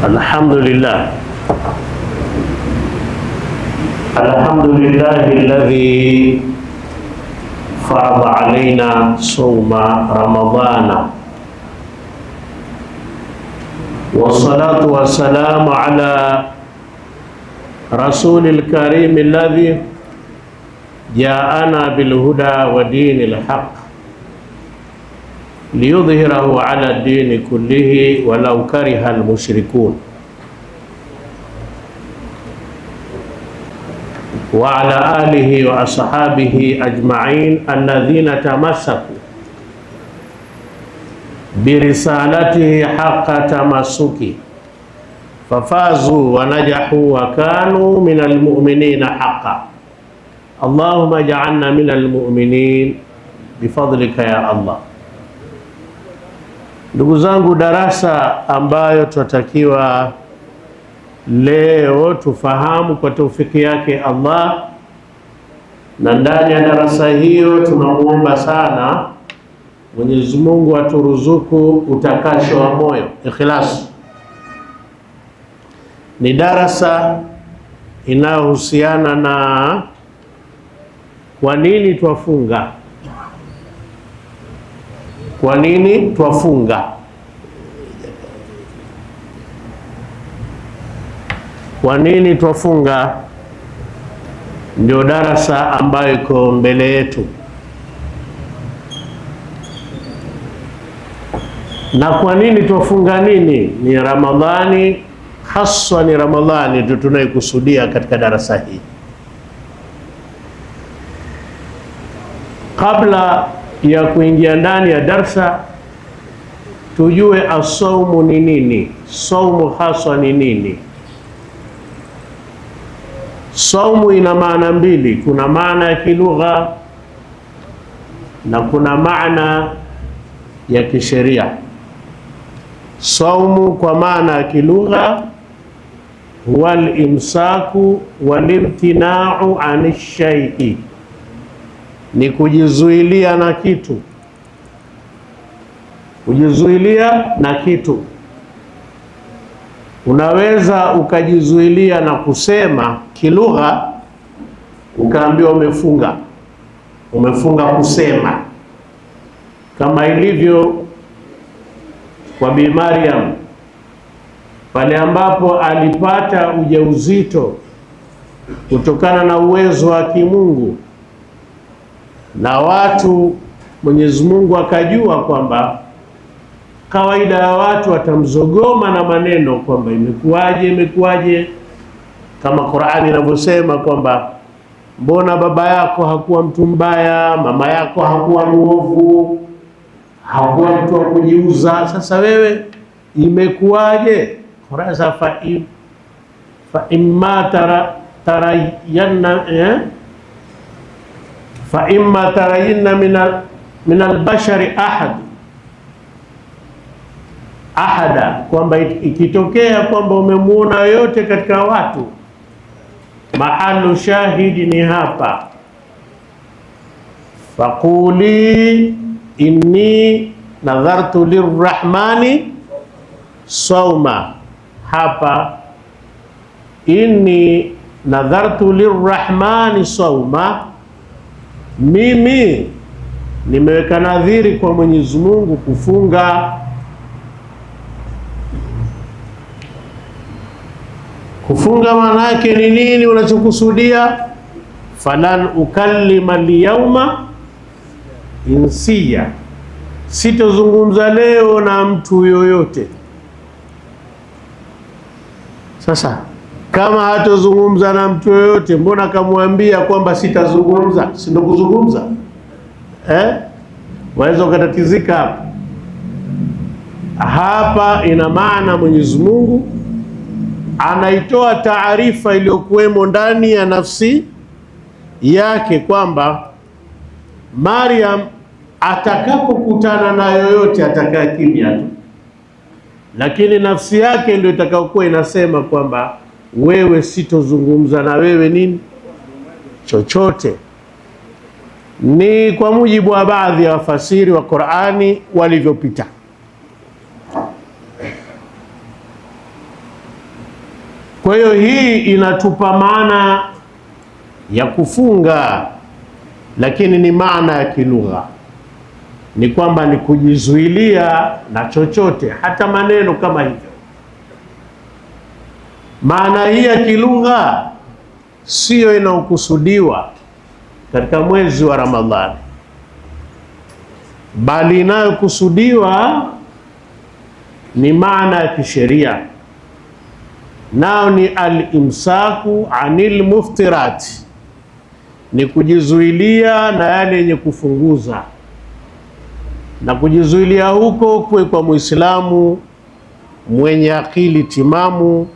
Alhamdulillah alladhi farada alaina sawma ramadhana wassalatu wassalamu ala rasulil karim alladhi ja'ana bil huda wa dinil haqq liyudhhirahu ala dini kullihi walau karihal musyrikun wa ala alihi wa ashabihi ajma'in alladhina tamassaku birisalatihi haqqa tamassuki fafazu wa najahu wa kanu minal mu'minina haqqan. Allahumma ja'alna minal mu'minin bifadlika ya Allah. Ndugu zangu, darasa ambayo tunatakiwa leo tufahamu kwa taufiki yake Allah, na ndani ya darasa hiyo tunamuomba sana Mwenyezi Mungu aturuzuku utakasho wa moyo, ikhlas. Ni darasa inayohusiana na kwa nini twafunga. Kwa nini twafunga? Kwa nini twafunga ndio darasa ambayo iko mbele yetu. Na kwa nini twafunga nini? Ni Ramadhani, haswa ni Ramadhani ndio tunaikusudia katika darasa hii. Kabla ya kuingia ndani ya darsa, tujue asaumu ni nini. Saumu haswa ni nini? Saumu ina maana mbili, kuna maana ya kilugha na kuna maana ya kisheria. Saumu kwa maana ya kilugha huwa al-imsaku wal-imtina'u 'ani shay'i, ni kujizuilia na kitu. Kujizuilia na kitu, unaweza ukajizuilia na kusema kilugha, ukaambiwa umefunga kusema, kama ilivyo kwa Bi Maryam pale ambapo alipata ujauzito kutokana na uwezo wa kimungu, na watu Mwenyezi Mungu akajua kwamba kawaida ya watu watamzogoma na maneno kwamba imekuwaje, kama Qur'ani inavyosema kwamba mbona baba yako hakuwa mtu mbaya, mama yako hakuwa muovu, hakuwa mtu wa kujiuza, sasa wewe imekuwaje? Qur'ani fa imma tarayinna min al-bashari ahada, kwamba ikitokea kwamba umemuona yote katika watu, mahalu shahidi ni hapa, faquli inni nadhartu lirrahmani sawma. Hapa inni nadhartu lirrahmani sawma, mimi nimeweka nadhiri kwa Mwenyezi Mungu kufunga. Kufunga maana yake ni nini? Unachokusudia, falan ukallima liyawma insiya, sitozungumza leo na mtu yoyote. Sasa kama hatozungumza na mtu yoyote, mbona kamwambia kwamba sitazungumza? Si ndio kuzungumza? Waweza ukatatizika hapa. Hapa ina maana Mwenyezi Mungu anaitoa taarifa iliyokuwemo ndani ya nafsi yake kwamba Maryam atakapokutana na yoyote atakaa kimya tu, lakini nafsi yake ndio itakayokuwa inasema kwamba wewe, sitozungumza na wewe nini chochote. Ni kwa mujibu wa baadhi ya wafasiri wa Qur'ani walivyopita. Kwa hiyo hii inatupa maana ya kufunga, lakini ni maana ya kilugha, ni kwamba ni kujizuilia na chochote, hata maneno kama hivyo. Maana hii ya kilugha siyo inayokusudiwa katika mwezi wa Ramadhani, bali inayokusudiwa ni maana ya kisheria, nao ni al-imsaku anil muftirati, ni kujizuilia na yale yenye kufunguza. Na kujizuilia huko kuwe kwa Muislamu mwenye akili timamu,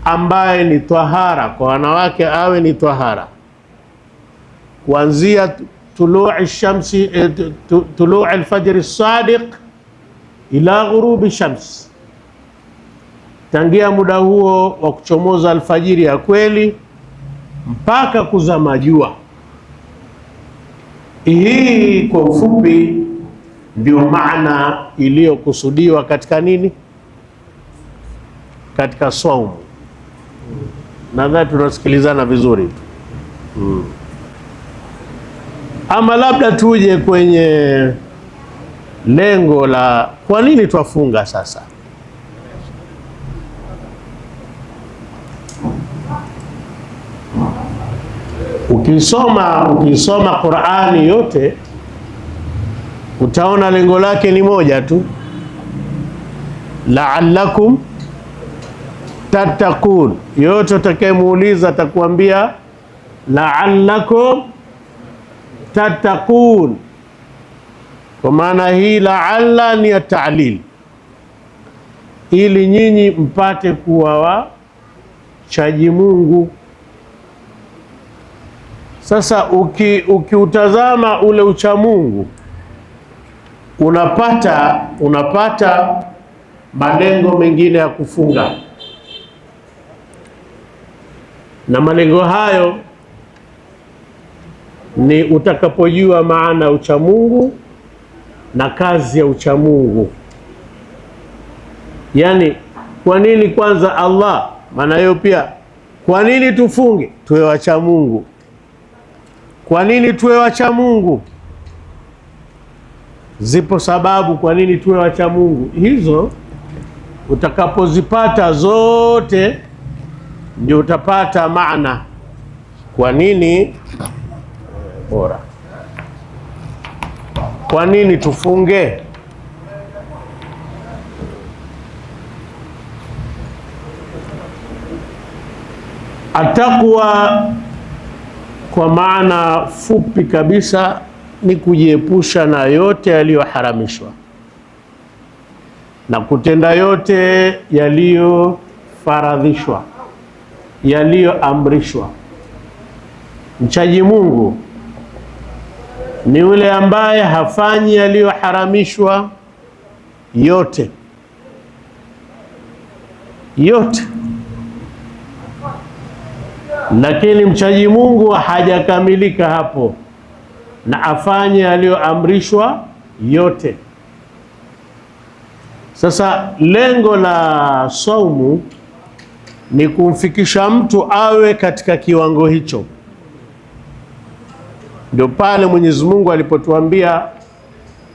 ambaye ni tahara. Kwa wanawake awe ni tahara kuanzia tuluu shamsi, tuluu alfajr sadiq ila ghurubi shams, tangia muda huo wa kuchomoza alfajiri ya kweli mpaka kuzama jua. Hii kwa ufupi ndio maana iliyokusudiwa katika nini, katika saumu. Nadhani tunasikilizana vizuri. Ama labda tuje kwenye lengo la kwa nini twafunga sasa. Ukisoma Qur'ani yote utaona lengo lake ni moja tu, la'allakum tattaqun. Yote utakayemuuliza atakwambia la'allakum tattaqun, kwa maana hii la'alla ni ya ta'lil, ili nyinyi mpate kuwa wachaji Mungu. Sasa ukiutazama ule ucha Mungu unapata malengo mengine ya kufunga, na malengo hayo ni utakapojua maana ya ucha Mungu na kazi ya ucha Mungu. Yani kwa nini kwanza Allah, maana hiyo pia kwa nini tufunge? Tuwe wacha Mungu. Kwa nini tuwe wacha Mungu? Zipo sababu kwa nini tuwe wacha Mungu. Hizo utakapozipata zote ndio utapata maana kwa nini bora, kwa nini tufunge. Atakwa kwa maana fupi kabisa ni kujiepusha na yote yaliyoharamishwa na kutenda yote yaliyofaradhishwa, yaliyoamrishwa. Mchaji Mungu ni yule ambaye hafanyi yaliyoharamishwa yote. Lakini mchaji Mungu hajakamilika hapo, na afanye aliyoamrishwa yote. Sasa lengo la saumu ni kumfikisha mtu awe katika kiwango hicho. Ndio pale Mwenyezi Mungu alipotuambia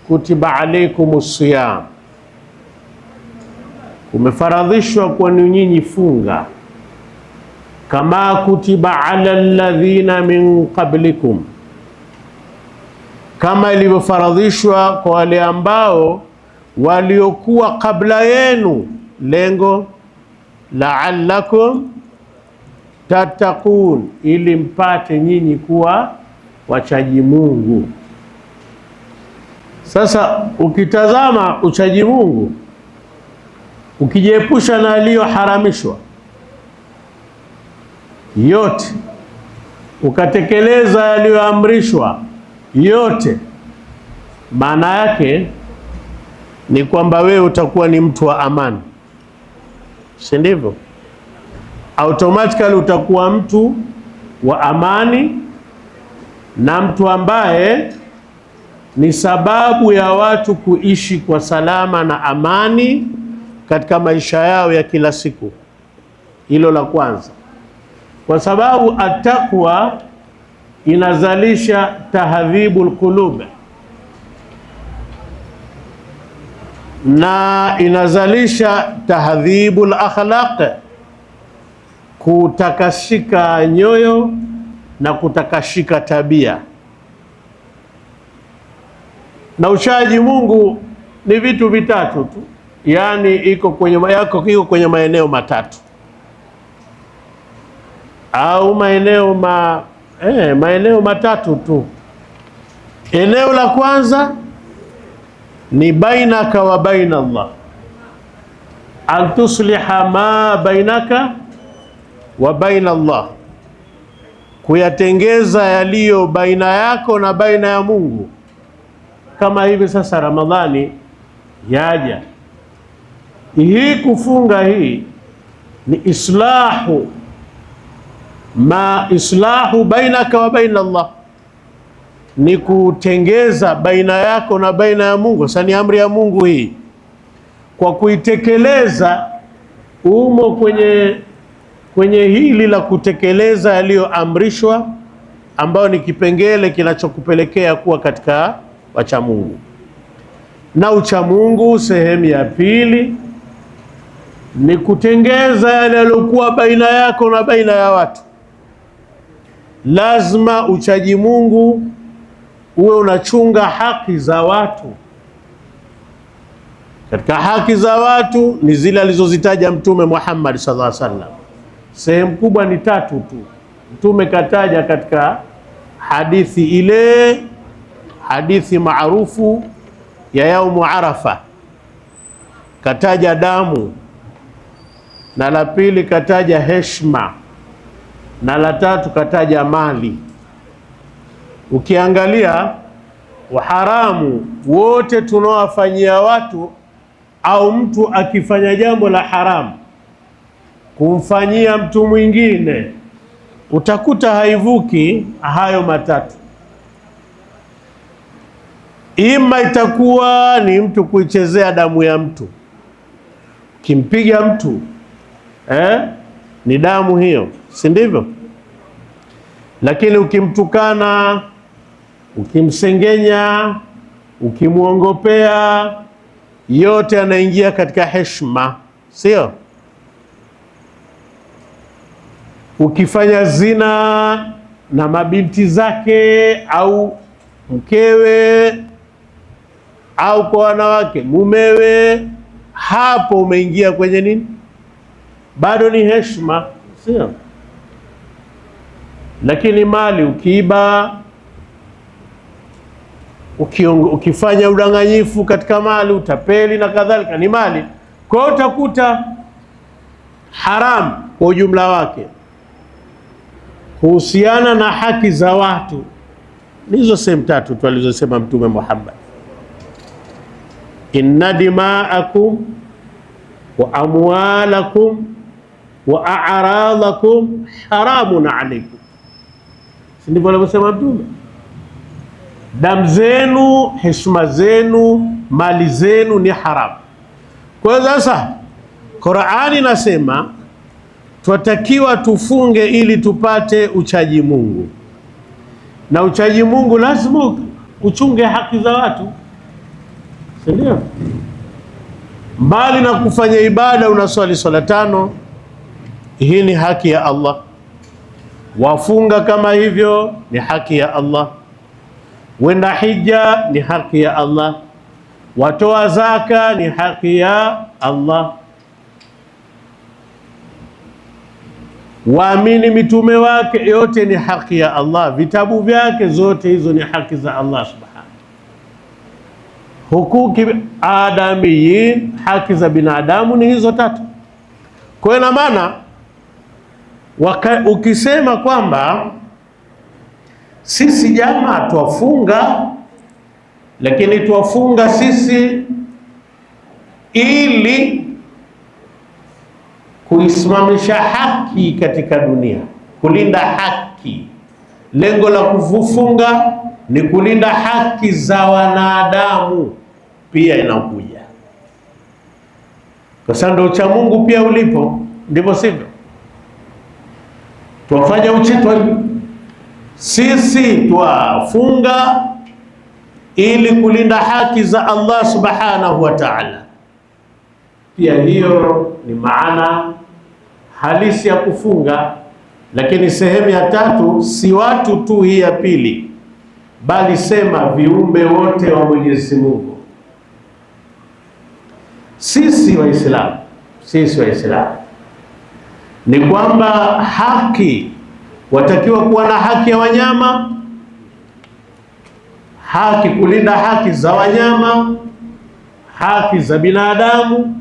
kutiba alaikumus siyam, umefaradhishwa kwa nyinyi funga, kama kutiba ala alladhina min qablikum, kama ilivyofaradhishwa kwa wale ambao waliokuwa kabla yenu. Lengo la'allakum tattaqun, ili mpate nyinyi kuwa wachaji Mungu. Sasa ukitazama uchaji Mungu, ukijiepusha na aliyoharamishwa yote, ukatekeleza yaliyoamrishwa yote, maana yake ni kwamba wewe utakuwa ni mtu wa amani, si ndivyo? Automatically utakuwa mtu wa amani, na mtu ambaye ni sababu ya watu kuishi kwa salama na amani katika maisha yao ya kila siku. Hilo la kwanza, kwa sababu at-taqwa inazalisha tahdhibul qulub na inazalisha tahdhibul akhlaq, kutakashika nyoyo na kutakashika tabia. Na uchaji Mungu ni vitu vitatu tu, yani iko kwenye maeneo matatu au maeneo matatu tu. Eneo la kwanza ni bainaka wa baina Allah, an tusliha ma bainaka wa baina Allah, kuyatengeza yaliyo baina yako na baina ya Mungu. Kama hivi sasa Ramadhani yaja, hii kufunga hii ni islahu bainaka wa baina Allah, ni kutengeza baina yako na baina ya Mungu. Sasa ni amri ya Mungu hii, kwa kuitekeleza umo kwenye hili la kutekeleza yaliyoamrishwa, ambayo ni kipengele kinachokupelekea kuwa katika wacha Mungu. Na ucha Mungu sehemu ya pili ni kutengeza yale yaliyokuwa baina yako na baina ya watu. Lazima uchaji Mungu uwe unachunga haki za watu. Katika haki za watu ni zile alizozitaja Mtume Muhammad sallallahu alaihi wasallam. Sehemu kubwa ni tatu tu. Mtume kataja katika hadithi maarufu ya yaumu Arafa, kataja damu, na la pili kataja heshima, na la tatu kataja mali. Ukiangalia uharamu wote tunaowafanyia watu, au mtu akifanya jambo la haramu kumfanyia mtu mwingine, utakuta haivuki hayo matatu. Ima itakuwa ni mtu kuichezea damu ya mtu, kimpiga mtu ni damu hiyo, si ndivyo? Lakini ukimtukana, ukimsengenya, ukimwongopea, yote anaingia katika heshima, sio? Ukifanya zina na mabinti zake au mkewe, au kwa wanawake mumewe, hapo umeingia kwenye nini? Bado ni heshima, sio? Lakini mali ukiiba, ukifanya udanganyifu katika mali, utapeli na kadhalika, ni mali. Kwa hiyo utakuta haramu kwa ujumla wake kuhusiana na haki za watu ni hizo sehemu tatu tu alizosema Mtume Muhammad: inna dima'akum wa amwalakum wa a'radakum haramun alaykum. Si ndivyo alivyosema Mtume? Damu zenu, heshima zenu, mali zenu ni haramu. Kwa hiyo sasa Qur'ani nasema twatakiwa tufunge ili tupate uchaji Mungu, na uchaji Mungu lazima uchunge haki za watu, si ndio? Mbali na kufanya ibada, unaswali swala 5, hii ni haki ya Allah. Wafunga kama hivyo ni haki ya Allah. Wenda hija ni haki ya Allah. Watoa zaka ni haki ya Allah. Waamini mitume wake, yote ni haki ya Allah. Vitabu vyake, zote hizo ni haki za Allah subhanahu. Hukuki adamiyin, haki za binadamu ni hizo 3. Kwa hiyo na maana ukisema kwamba sisi jamaa twafunga, lakini twafunga sisi ili kuisimamisha haki katika dunia, kulinda haki. Lengo la kufunga ni kulinda haki za wanadamu, pia inakuja kwa sababu ucha Mungu pia ulipo, ndivyo sivyo? twafanya sisi twafunga ili kulinda haki za Allah subhanahu wa ta'ala. Pia hiyo ni maana halisi ya kufunga. Lakini sehemu ya tatu si watu tu, hii ya pili, bali sema viumbe wote wa Mwenyezi Mungu. Sisi Waislamu ni kwamba haki, watakiwa kuwa na haki ya wanyama, haki kulinda haki za wanyama, haki za binadamu,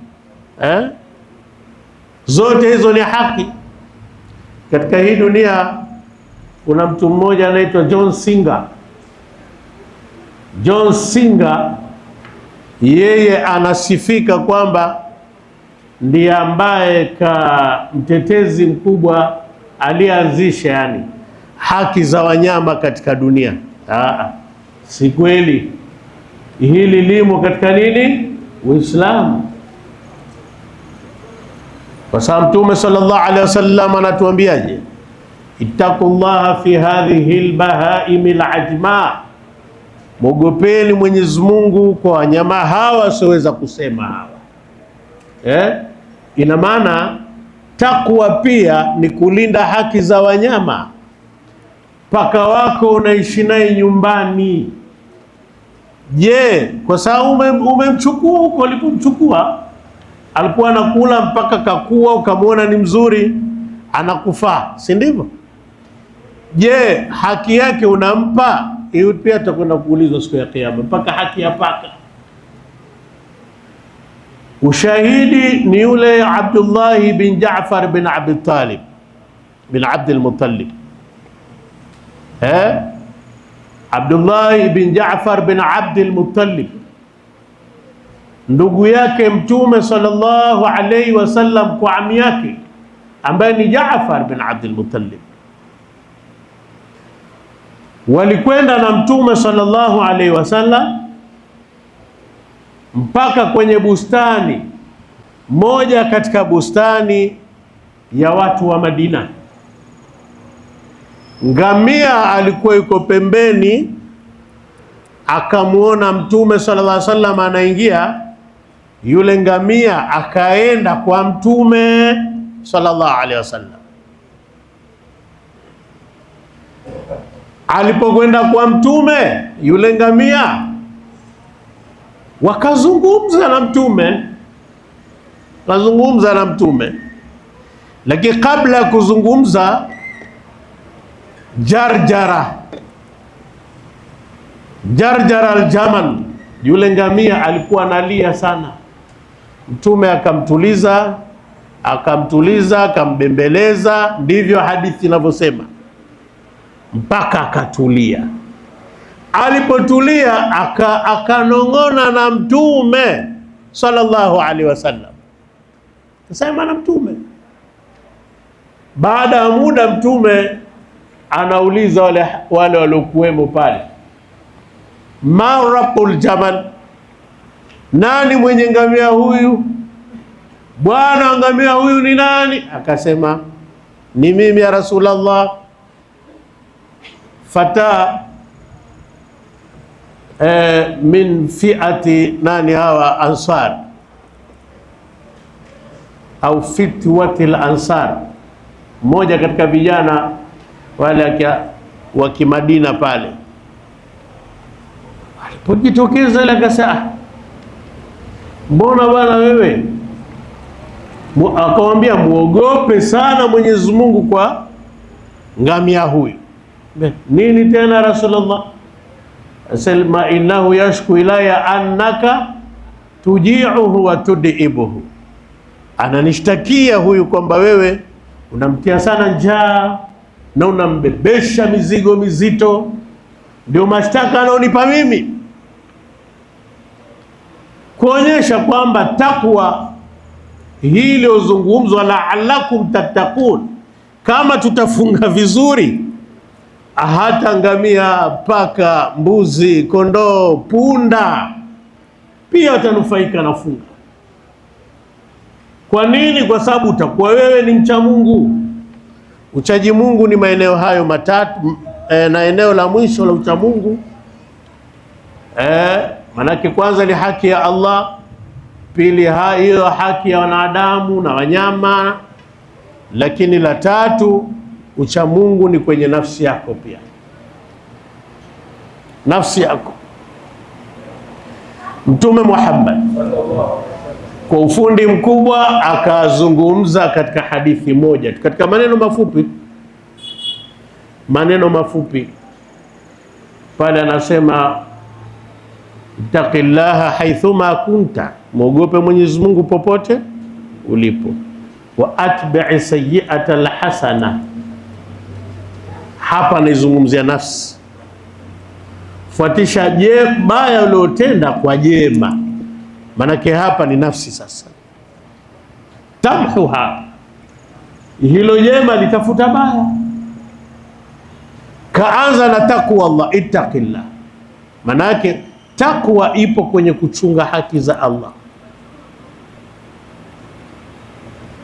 zote hizo ni haki. Katika hii dunia kuna mtu mmoja anaitwa John Singer. John Singer yeye anasifika kwamba ndiye ambaye mtetezi mkubwa alianzisha yani haki za wanyama katika dunia. Si kweli. Hili limo katika nini? Uislamu. Kwa sababu Mtume sallallahu alaihi wasallam anatuambiaje? Ittaqullaha fi hadhihi albahaimi alajma, mogopeni Mwenyezi Mungu kwa wanyama hawa wasioweza kusema hawa. Ina maana takwa pia ni kulinda haki za wanyama. Paka wako unaishi naye nyumbani, je, kwa sababu umemchukua huko ulipomchukua alikuwa anakula mpaka kakua, ukamwona ni mzuri, anakufaa, si ndivyo? Je, haki yake unampa? Hiyo pia tutakwenda kuulizwa siku ya Kiyama, mpaka haki ya paka. Ushahidi ni yule Abdullah bin Jaafar bin Abi Talib bin Abdul Muttalib. Abdullah bin Jaafar bin Abdul Muttalib, ndugu yake Mtume sallallahu alayhi wasallam kwa ami yake ambaye ni Jaafar bin Abdul Muttalib. Walikwenda na Mtume sallallahu alayhi wasallam mpaka kwenye bustani moja katika bustani ya watu wa Madina. Ngamia alikuwa yuko pembeni, akamuona Mtume sallallahu alaihi wasallam anaingia. Yule ngamia akaenda kwa Mtume sallallahu alaihi wasallam. Alipokwenda kwa Mtume, yule ngamia wakazungumza na Mtume, lakini kabla ya kuzungumza, jarjara aljamal, yule ngamia alikuwa analia sana. Mtume akamtuliza, akambembeleza, ndivyo hadithi inavyosema, mpaka akatulia. Alipotulia akanong'ona na Mtume sallallahu alaihi wasallam, kasema na Mtume. Baada ya muda, Mtume anauliza wale waliokuwemo pale, ma rabbul jamal, nani mwenye ngamia huyu? Bwana ngamia huyu ni nani? Akasema, ni mimi ya Rasulullah. Fata min fiati nani hawa ansar au fitwati al-ansar, mmoja katika vijana wale wa Kimadina pale. Alipojitokeza ile akasema, mbona bwana wewe? Akamwambia, muogope sana Mwenyezi Mungu kwa ngamia huyu. Nini tena Rasulullah? Asema, innahu yashku ilaya annaka tuji'uhu wa tudibuhu, ananishtakia huyu kwamba wewe unamtia sana njaa na unambebesha mizigo mizito, ndio mashtaka anaonipa mimi. Kuonyesha kwamba takwa hii iliyozungumzwa, la'allakum tattaqun, kama tutafunga vizuri, hata ngamia, paka, mbuzi, kondoo, punda pia watanufaika na funga. Kwa nini? Kwa sababu utakuwa wewe ni mcha Mungu, Uchaji Mungu ni maeneo hayo matatu, na eneo la mwisho la ucha Mungu manake kwanza ni haki ya Allah, pili hiyo haki ya wanadamu na wanyama, lakini la tatu ucha Mungu ni kwenye nafsi yako pia, nafsi yako. Mtume Muhammad kwa ufundi mkubwa akazungumza katika hadithi moja, katika maneno mafupi pale anasema ittaqillaha haithuma kunta, muogope Mwenyezi Mungu popote ulipo. Wa atbi'i sayyi'ata alhasana, hapa naizungumzia nafsi, fuatisha baya uliotenda kwa jema. Manake hapa ni nafsi sasa, tamhuha, hilo jema litafuta baya. Kaanza na takwa Allah, ittaqillah. Manake takwa ipo kwenye kuchunga haki za Allah,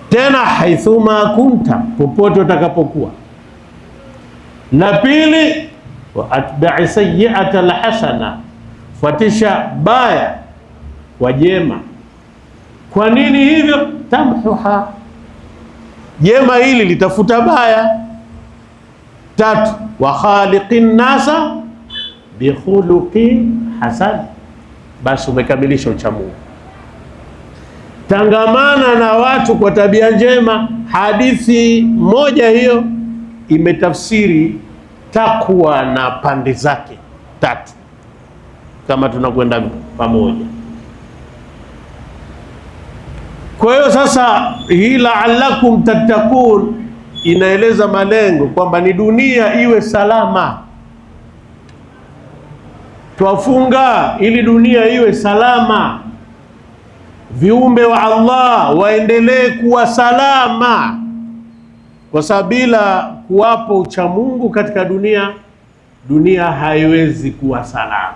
tena haithuma kunta, popote utakapokuwa. Na pili, wa atbi'i sayyi'ata alhasana, fuatisha baya kwa jema. Kwa nini hivyo? Tamhuha, jema hili litafuta baya. Tatu, wa khaliqin nasa bi khuluqin hasan, basi umekamilisha ucha Mungu. Tangamana na watu kwa tabia njema. Hadithi moja hiyo imetafsiri takwa na pande zake tatu, kama tunakwenda pamoja. Kwa hiyo sasa hii la'allakum tattaqun inaeleza malengo kwamba ni dunia iwe salama. Twafunga ili dunia iwe salama, viumbe wa Allah waendelee kuwa salama, kwa sababu bila kuwapo ucha Mungu katika dunia haiwezi kuwa salama.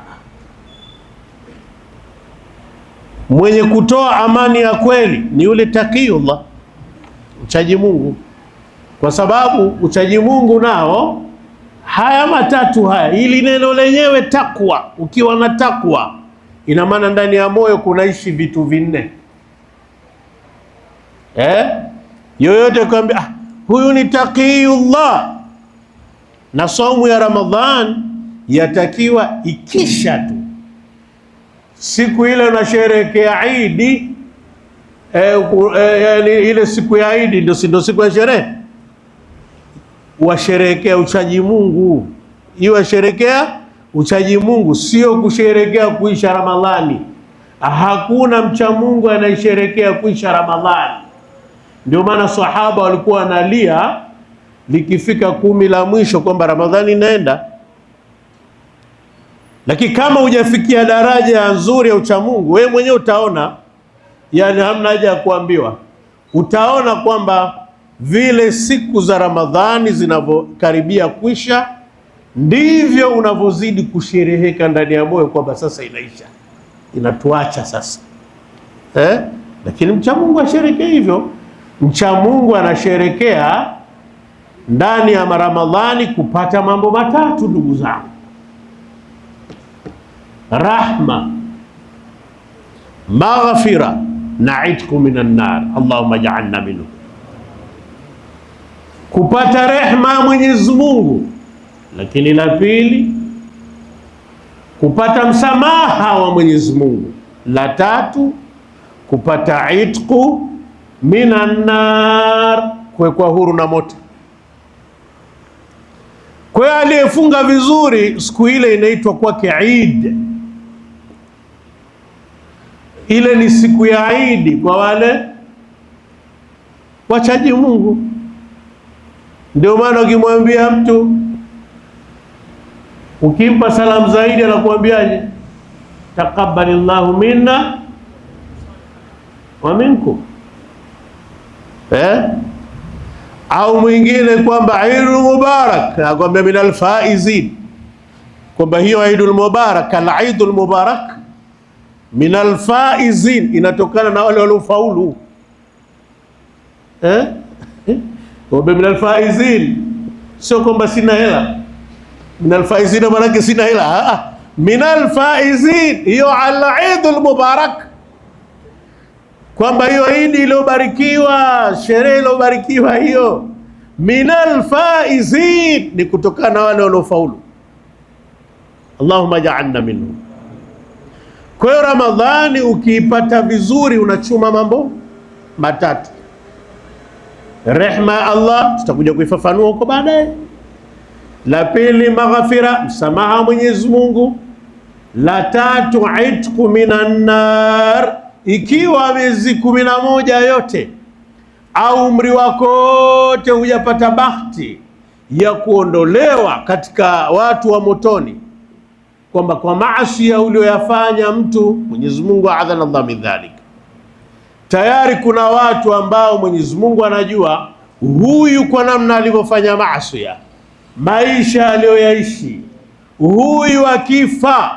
Mwenye kutoa amani ya kweli ni yule taqiyullah, uchaji Mungu, kwa sababu uchaji Mungu nao haya matatu haya, ili neno lenyewe takwa. Ukiwa na takwa, ina maana ndani ya moyo kunaishi vitu vinne. Yoyote kwambia huyu ni taqiyullah, na saumu ya Ramadhan yatakiwa ikisha tu siku ile unasherehekea Idi, yani ile siku ya Idi ndio siku ya sherehe, washerehekea uchaji Mungu. Iwe sherekea uchaji Mungu, sio kusherehekea kuisha Ramadhani. Hakuna mcha Mungu anayesherehekea kuisha Ramadhani. Ndio maana sahaba walikuwa wanalia likifika 10 la mwisho kwamba Ramadhani inaenda. Lakini kama hujafikia daraja nzuri ya ucha Mungu, wewe mwenyewe utaona, yani hamna haja ya kuambiwa, utaona kwamba vile siku za Ramadhani zinavyokaribia kuisha ndivyo unavyozidi kushereheka ndani ya moyo kwamba sasa inaisha, inatuacha sasa. Lakini mcha Mungu asherekea hivyo. Mcha Mungu anasherekea ndani ya Ramadhani kupata mambo matatu, ndugu zangu: rahma, maghfira na itqu minan nar. Allahumma ja'alna minhu. Kupata rehma Mwenyezi Mungu, lakini la pili kupata msamaha wa Mwenyezi Mungu, la tatu kupata itqu minan nar, kuwekwa huru na moto. Kwa hiyo aliyefunga vizuri siku ile inaitwa kwake Eid. Ile ni siku ya Eid kwa wale wachaji Mungu. Ndio maana ukimwambia mtu, ukimpa salamu zaidi, anakuambiaje? Taqabbalillahu minna wa minkum. Au mwingine kwamba Eidul Mubarak, anakuambia minal faizin, kwamba hiyo Eidul Mubarak, al-Eidul Mubarak minal faizin, inatokana na wale waliofaulu. Min alfaizin, sio kwamba sina hela. Min alfaizin maana yake sina hela. Min alfaizin, hiyo al-Eid al-Mubarak, kwamba hiyo Idi iliyobarikiwa, sherehe iliyobarikiwa hiyo. Min alfaizin ni kutokana na wale waliofaulu. Allahumma ja'alna minhum. Kwa hiyo Ramadhani ukiipata vizuri unachuma mambo matatu. Rehma ya Allah, tutakuja kuifafanua huko baadaye. La pili, maghfira, msamaha Mwenyezi Mungu. La tatu, itqu minan nar, ikiwa miezi 11 yote au umri wako wote hujapata bahati ya kuondolewa katika watu wa motoni, kwamba kwa maasi ulioyafanya mtu, Mwenyezi Mungu adhana Allah min dhalik. Tayari kuna watu ambao Mwenyezi Mungu anajua huyu kwa namna alivyofanya maasi, maisha aliyoyaishi, huyu akifa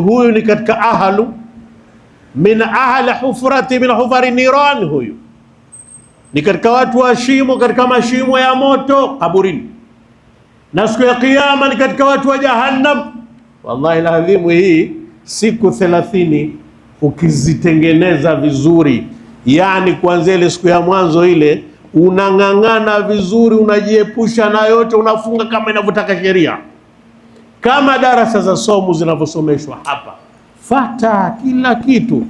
huyu ni katika ahlu min ahli hufrati min hufari niran, huyu ni katika watu wa shimo, katika mashimo ya moto kaburini, na siku ya Kiyama ni katika watu wa Jahannam. Wallahi alazim, hii siku 30 ukizitengeneza vizuri, yani kuanzia ile siku ya mwanzo ile unang'ang'ana vizuri, unajiepusha na yote, unafunga kama inavyotaka sheria, kama darasa za somo zinavyosomeshwa hapa, fata kila kitu.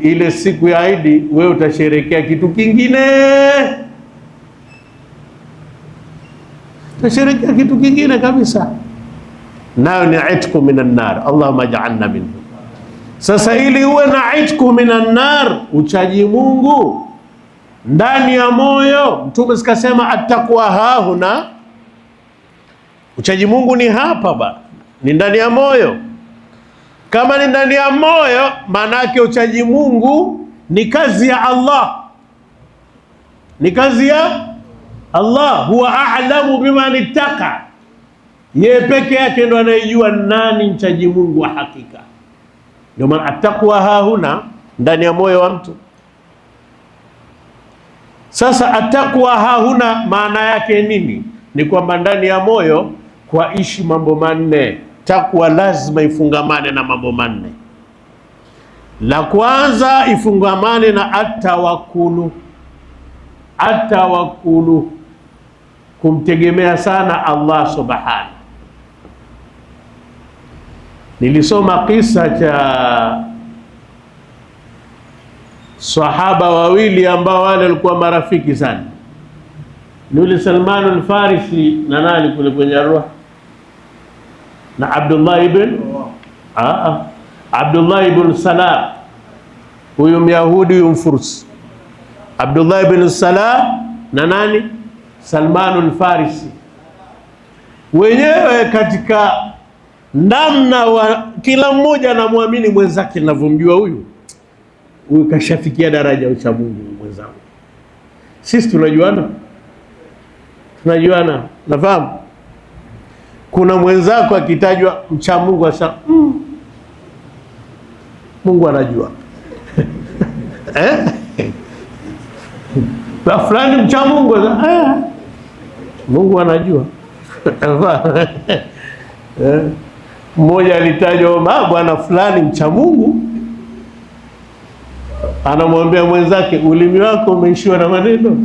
Ile siku ya Idi wewe utasherekea kitu kingine, utasherekea kitu kingine kabisa, nayo ni itqu minan nar. Allahumma ja'alna minhum. Sasa ili uwe na itqu minan nar, uchaji Mungu ndani ya moyo, Mtume sikasema attaqwa hahuna, uchaji Mungu ni hapa ba, ni ndani ya moyo. Kama ni ndani ya moyo, maana yake uchaji Mungu ni kazi ya Allah, ni kazi ya Allah. Huwa a'lamu biman ittaqa, yeye peke yake ndo anayejua nani mchaji Mungu wa hakika. Ndio maana attaqwa hahuna, ndani ya moyo wa mtu. Sasa attaqwa hahuna maana yake nini? Ni kwamba ndani ya moyo kwa ishi mambo manne. Takwa lazima ifungamane na mambo manne. La kwanza, ifungamane na atawakulu. Atawakulu, kumtegemea sana Allah subhanahu. Nilisoma kisa cha sahaba wawili ambao wale walikuwa marafiki sana. Ni yule Salman al-Farisi na nani kule kwenye roho, na Abdullah ibn Salam, huyu Myahudi huyu Mfursi. Abdullah ibn Salam na nani? Salman al-Farisi. Wenyewe katika namna wa kila mmoja anamwamini mwenzake, ninavyomjua huyu kashafikia daraja ya ucha Mungu mwenzangu. Sisi tunajuana, nafahamu. Kuna mwenzako akitajwa mcha Mungu asa Mungu anajua fulani mcha Mungu, Mungu anajua. Mmoja alitajwa bwana fulani mcha Mungu, anamwambia mwenzake, ulimi wako umeishiwa na maneno.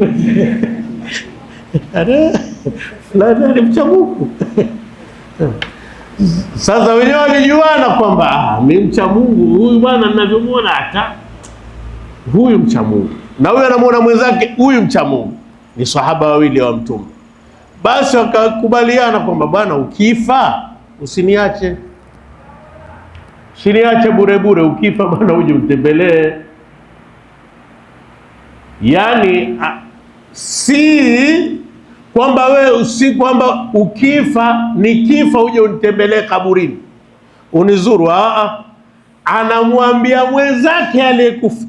Fulani mcha Mungu. Sasa wenyewe walijuana kwamba mimi mcha Mungu, huyu bwana ninavyomuona hata huyu mcha Mungu, na huyu anamuona mwenzake huyu mcha Mungu. Ni sahaba wawili wa Mtume. Basi wakakubaliana kwamba bwana, ukifa usiniache bure bure, ukifa bwana uje utembelee. Yani si kwamba wewe kwamba ukifa nikifa uje unitembelee kaburini unizuru. Anamwambia mwenzake aliyekufa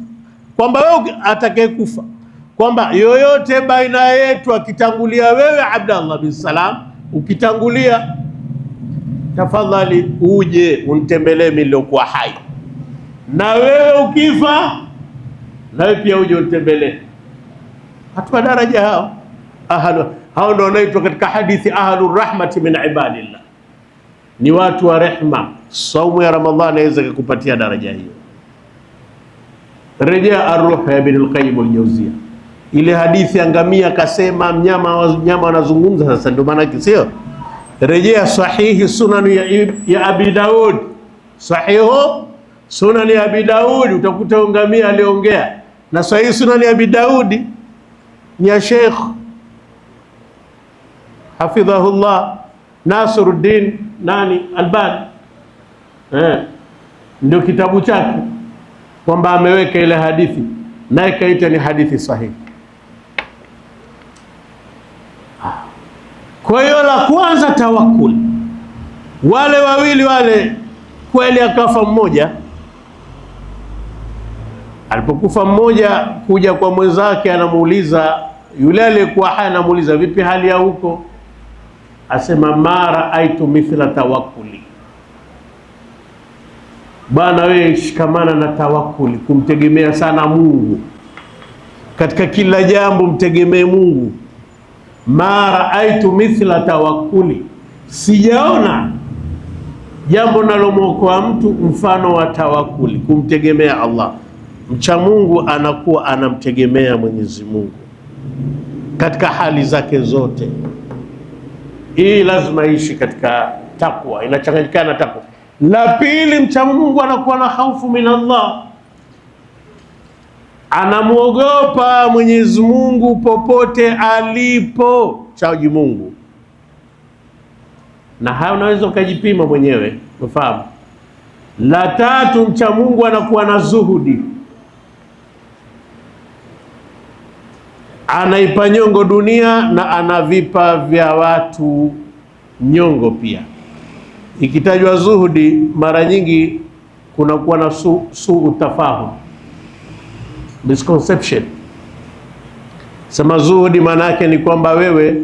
kwamba wewe atakayekufa, kwamba yoyote baina yetu akitangulia wewe Abdallah bin Salam, ukitangulia tafadhali uje unitembelee mimi niliokuwa hai, na wewe ukifa na wewe pia uje unitembelee. Hatua daraja hao. Hao ndio wanaitwa katika hadithi ahlur rahmati min ibadillah, ni watu wa rehma. Saumu ya Ramadhani inaweza kukupatia daraja hiyo. Rejea Ar-Ruh ya Ibn al-Qayyim al-Jawziyya, ile hadithi angamia akasema mnyama wanazungumza. Sasa ndio maana sio, rejea sahihi sunan ya Abi Daud, sahihu sunan ya Abi Daud, utakuta ngamia aliongea. Na sahihi sunan ya Abi Daud ni ya Sheikh hafidhahullah Nasiruddin Albani, ndio kitabu chake kwamba ameweka ile hadithi naye kaita ni hadithi sahihi. Kwa hiyo la kwanza tawakkul. Wale wawili wale kweli akafa mmoja. Alipokufa mmoja, kuja kwa mwenzake anamuuliza, yule aliyekuwa hai anamuuliza, vipi hali ya huko? Asema ma raaitu mithla tawakkuli. Bwana wewe shikamana na tawakkuli, kumtegemea sana Mungu katika kila jambo, mtegemee Mungu. Ma raaitu mithla tawakkuli, sijaona jambo nalomwokoa mtu mfano wa tawakkuli, kumtegemea Allah. Mcha Mungu anakuwa anamtegemea Mwenyezi Mungu katika hali zake zote. Hii lazima ishi katika takwa, inachanganyikana na takwa. La pili, mcha Mungu anakuwa na hofu min Allah, anamuogopa Mwenyezi Mungu popote alipo, chaji Mungu. Na haya unaweza ukajipima mwenyewe, ufahamu. La tatu, mcha Mungu anakuwa na zuhudi, anaipa nyongo dunia na anavipa vya watu nyongo pia. Ikitajwa zuhudi, mara nyingi kunakuwa na suu tafahum, misconception. Sema zuhudi maana yake ni kwamba wewe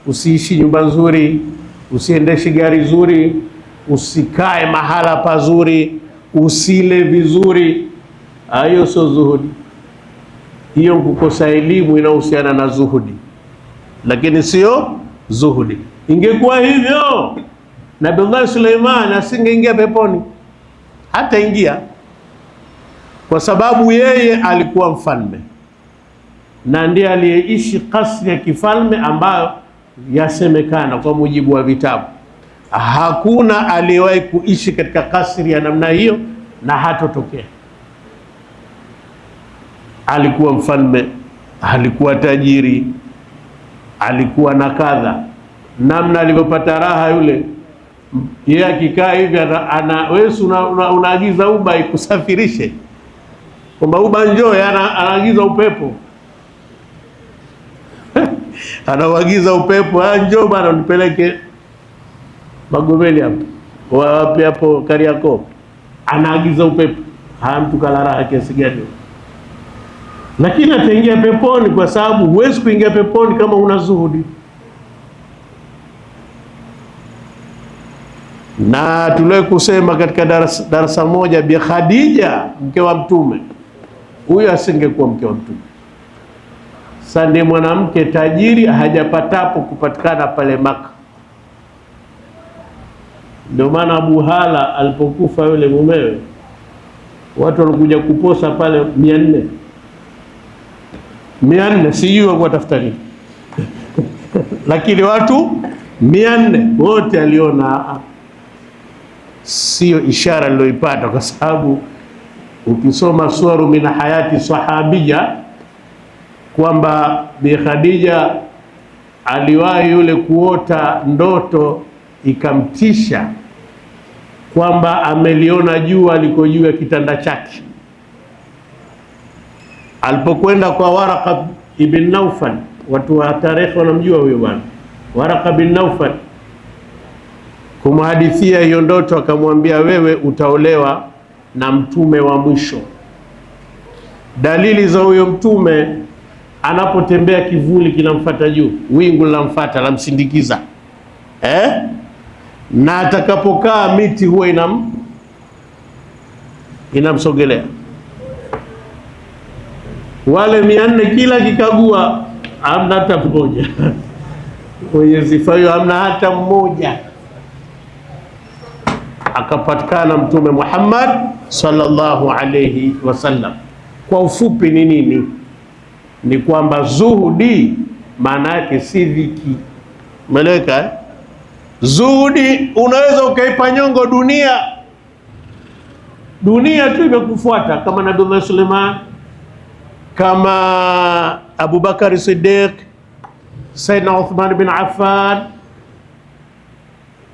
usiishi nyumba nzuri, usiendeshe gari zuri, usikae mahala pazuri, usile vizuri. Hiyo sio zuhudi. Hiyo kukosa elimu inahusiana na zuhudi, lakini sio zuhudi. Ingekuwa hivyo Nabii Suleiman asingeingia peponi, hata ingia, kwa sababu yeye alikuwa mfalme na ndiye aliyeishi kasri ya kifalme ambayo yasemekana kwa mujibu wa vitabu hakuna aliyewahi kuishi katika kasri ya namna hiyo na hatotokea. Alikuwa mfalme, alikuwa tajiri, alikuwa na kadha. Namna alivyopata raha yule, yeye akikaa hivi wewe unaagiza Uber ikusafirishe, kwamba Uber njoo, anaagiza upepo anaagiza upepo, njoo bana unipeleke Magomeni hapo, wapi hapo Kariakoo, anaagiza upepo. Mtu kala raha kiasi gani? Lakini ataingia peponi, kwa sababu huwezi kuingia peponi kama una zuhudi. Na tuliwahi kusema katika darasa moja, Bi Khadija mke wa Mtume, huyo asingekuwa mke wa Mtume. Sasa ndiye mwanamke tajiri hajapatapo kupatikana pale Maka. Ndio maana Abu Hala alipokufa yule mumewe, watu walikuja kuposa pale 400 sijui walikuwa tafuta nini lakini watu 400 wote aliona sio ishara aliyoipata, kwa sababu ukisoma suwaru min hayati sahabia kwamba Bi Khadija aliwahi yule kuota ndoto ikamtisha kwamba ameliona jua aliko juu ya kitanda chake. Alipokwenda kwa Waraka ibn Naufal, watu wa tarehe wanamjua huyo bwana Waraka ibn Naufal, kumhadithia hiyo ndoto, akamwambia wewe utaolewa na mtume wa mwisho. Dalili za huyo mtume, anapotembea kivuli kinamfuata juu, wingu linamfuata lamsindikiza, na atakapokaa miti huwa inamsogelea. Wale 400 kila kikagua Hamna hata mmoja. Mwenye sifa hiyo hamna hata mmoja. Akapatikana Mtume Muhammad sallallahu alayhi wasallam. Kwa ufupi ni nini? Ni kwamba zuhudi maana yake si dhiki. Umeeleweka? Zuhudi unaweza ukaipa nyongo dunia, dunia tu imekufuata, kama Nabii Suleiman, kama Abu Bakar Siddiq, Sayyidina Uthman bin Affan,